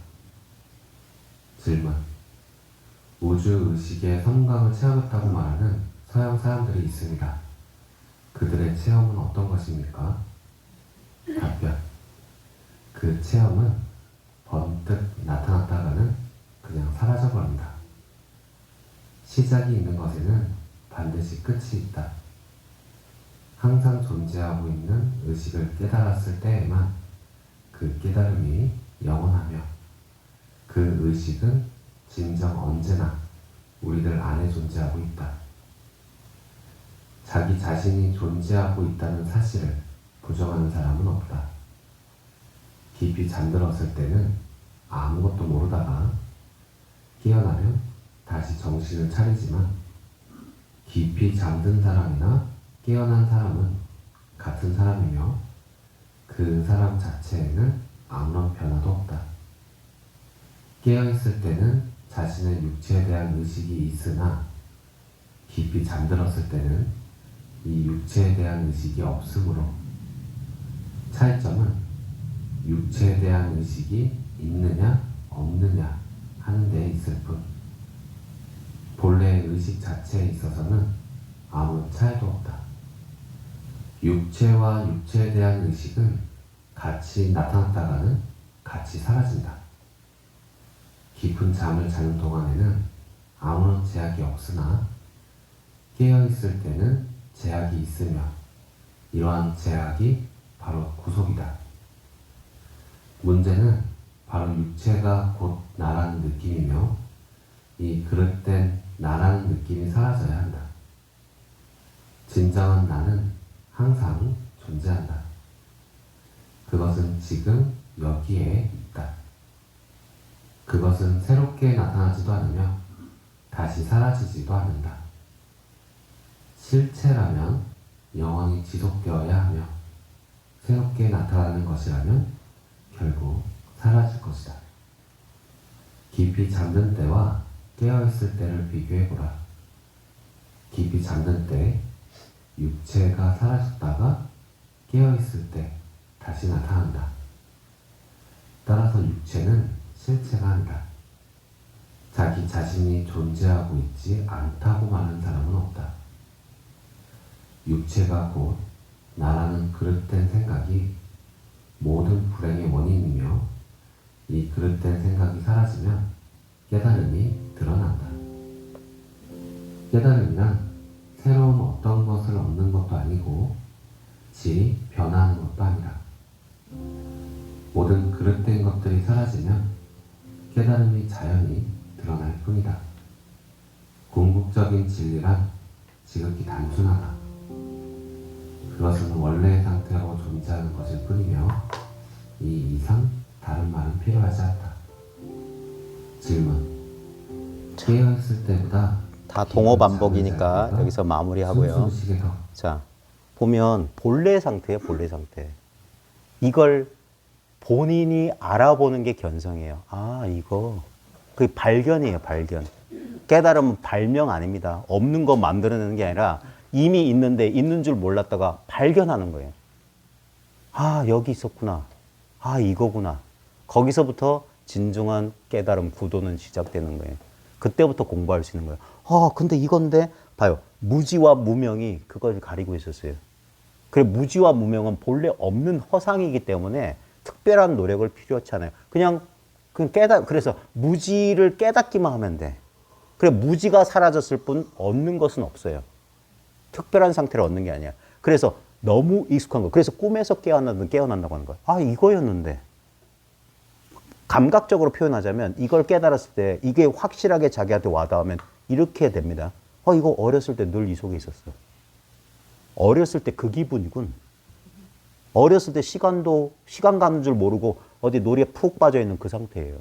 Speaker 2: 질문. 우주의식의 섬광을 체험했다고 말하는 서양 사람들이 있습니다. 그들의 체험은 어떤 것입니까? 답변. 그 체험은 번뜩 나타났다가는 그냥 사라져버린다. 시작이 있는 것에는 반드시 끝이 있다. 항상 존재하고 있는 의식을 깨달았을 때에만 그 깨달음이 영원하며 그 의식은 진정 언제나 우리들 안에 존재하고 있다. 자기 자신이 존재하고 있다는 사실을 부정하는 사람은 없다. 깊이 잠들었을 때는 아무것도 모르다가 깨어나면 다시 정신을 차리지만 깊이 잠든 사람이나 깨어난 사람은 같은 사람이며 그 사람 자체에는 아무런 변화도 없다. 깨어있을 때는 자신의 육체에 대한 의식이 있으나 깊이 잠들었을 때는 이 육체에 대한 의식이 없으므로 차이점은 육체에 대한 의식이 있느냐 없느냐 하는 데 있을 뿐 본래의 의식 자체에 있어서는 아무 차이도 없다. 육체와 육체에 대한 의식은 같이 나타났다가는 같이 사라진다. 깊은 잠을 자는 동안에는 아무런 제약이 없으나 깨어있을 때는 제약이 있으며 이러한 제약이 바로 구속이다. 문제는 바로 육체가 곧 나라는 느낌이며 이 그릇된 나라는 느낌이 사라져야 한다. 진정한 나는 항상 존재한다. 그것은 지금 여기에 있다. 그것은 새롭게 나타나지도 않으며 다시 사라지지도 않는다. 실체라면 영원히 지속되어야 하며 새롭게 나타나는 것이라면 결국 사라질 것이다. 깊이 잠든 때와 깨어있을 때를 비교해보라. 깊이 잠든 때 육체가 사라졌다가 깨어있을 때 다시 나타난다. 따라서 육체는 실체가 아니다. 자기 자신이 존재하고 있지 않다고 말하는 사람은 없다. 육체가 곧 나라는 그릇된 생각이 모든 불행의 원인이며 이 그릇된 생각이 사라지면 깨달음이 드러난다. 깨달음이란 새로운 어떤 것을 얻는 것도 아니고 질이 변화하는 것도 아니라 모든 그릇된 것들이 사라지면 깨달음이 자연히 드러날 뿐이다. 궁극적인 진리란 지극히 단순하다. 그것은 원래의 상태로 존재하는 것일 뿐이며 이 이상 다른 말은 필요하지 않다. 질문. 깨어있을 때보다
Speaker 1: 다 동어 반복이니까 여기서 마무리하고요. 자, 보면 본래 상태예요, 본래 상태. 이걸 본인이 알아보는 게 견성이에요. 아, 이거. 그게 발견이에요, 발견. 깨달음은 발명 아닙니다. 없는 거 만들어내는 게 아니라 이미 있는데 있는 줄 몰랐다가 발견하는 거예요. 아, 여기 있었구나. 아, 이거구나. 거기서부터 진중한 깨달음, 구도는 시작되는 거예요. 그때부터 공부할 수 있는 거예요. 아, 근데 이건데, 봐요. 무지와 무명이 그걸 가리고 있었어요. 그래, 무지와 무명은 본래 없는 허상이기 때문에 특별한 노력을 필요치 않아요. 그냥 그래서 무지를 깨닫기만 하면 돼. 그래, 무지가 사라졌을 뿐 얻는 것은 없어요. 특별한 상태를 얻는 게 아니야. 그래서 너무 익숙한 거. 그래서 꿈에서 깨어난다고 하는 거야. 아, 이거였는데. 감각적으로 표현하자면 이걸 깨달았을 때 이게 확실하게 자기한테 와닿으면 이렇게 됩니다. 이거 어렸을 때 늘 이 속에 있었어. 어렸을 때 그 기분이군. 어렸을 때 시간 가는 줄 모르고 어디 놀이에 푹 빠져 있는 그 상태예요.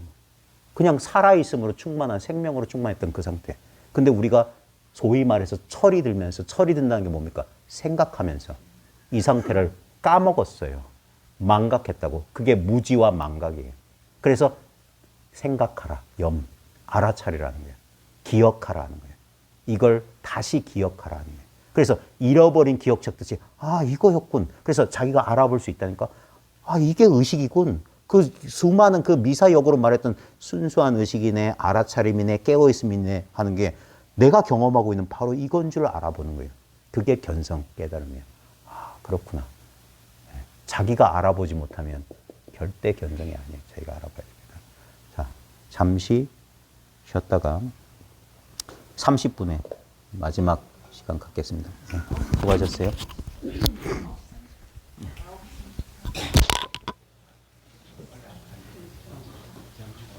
Speaker 1: 그냥 살아있음으로 충만한 생명으로 충만했던 그 상태. 근데 우리가 소위 말해서 철이 든다는 게 뭡니까? 생각하면서 이 상태를 까먹었어요. 망각했다고. 그게 무지와 망각이에요. 그래서 생각하라, 알아차리라는 거예요. 기억하라는 거예요. 이걸 다시 기억하라는 거예요. 그래서 잃어버린 기억 찾듯이 아, 이거였군. 그래서 자기가 알아볼 수 있다니까 아, 이게 의식이군. 그 수많은 그 미사역으로 말했던 순수한 의식이네, 알아차림이네, 깨어있음이네 하는 게 내가 경험하고 있는 바로 이건 줄 알아보는 거예요. 그게 견성, 깨달음이에요. 아, 그렇구나. 자기가 알아보지 못하면 절대 견성이 아니에요. 자기가 알아봐야 됩니다. 자, 잠시 쉬었다가 30분에 마지막 시간 갖겠습니다. 수고하셨어요.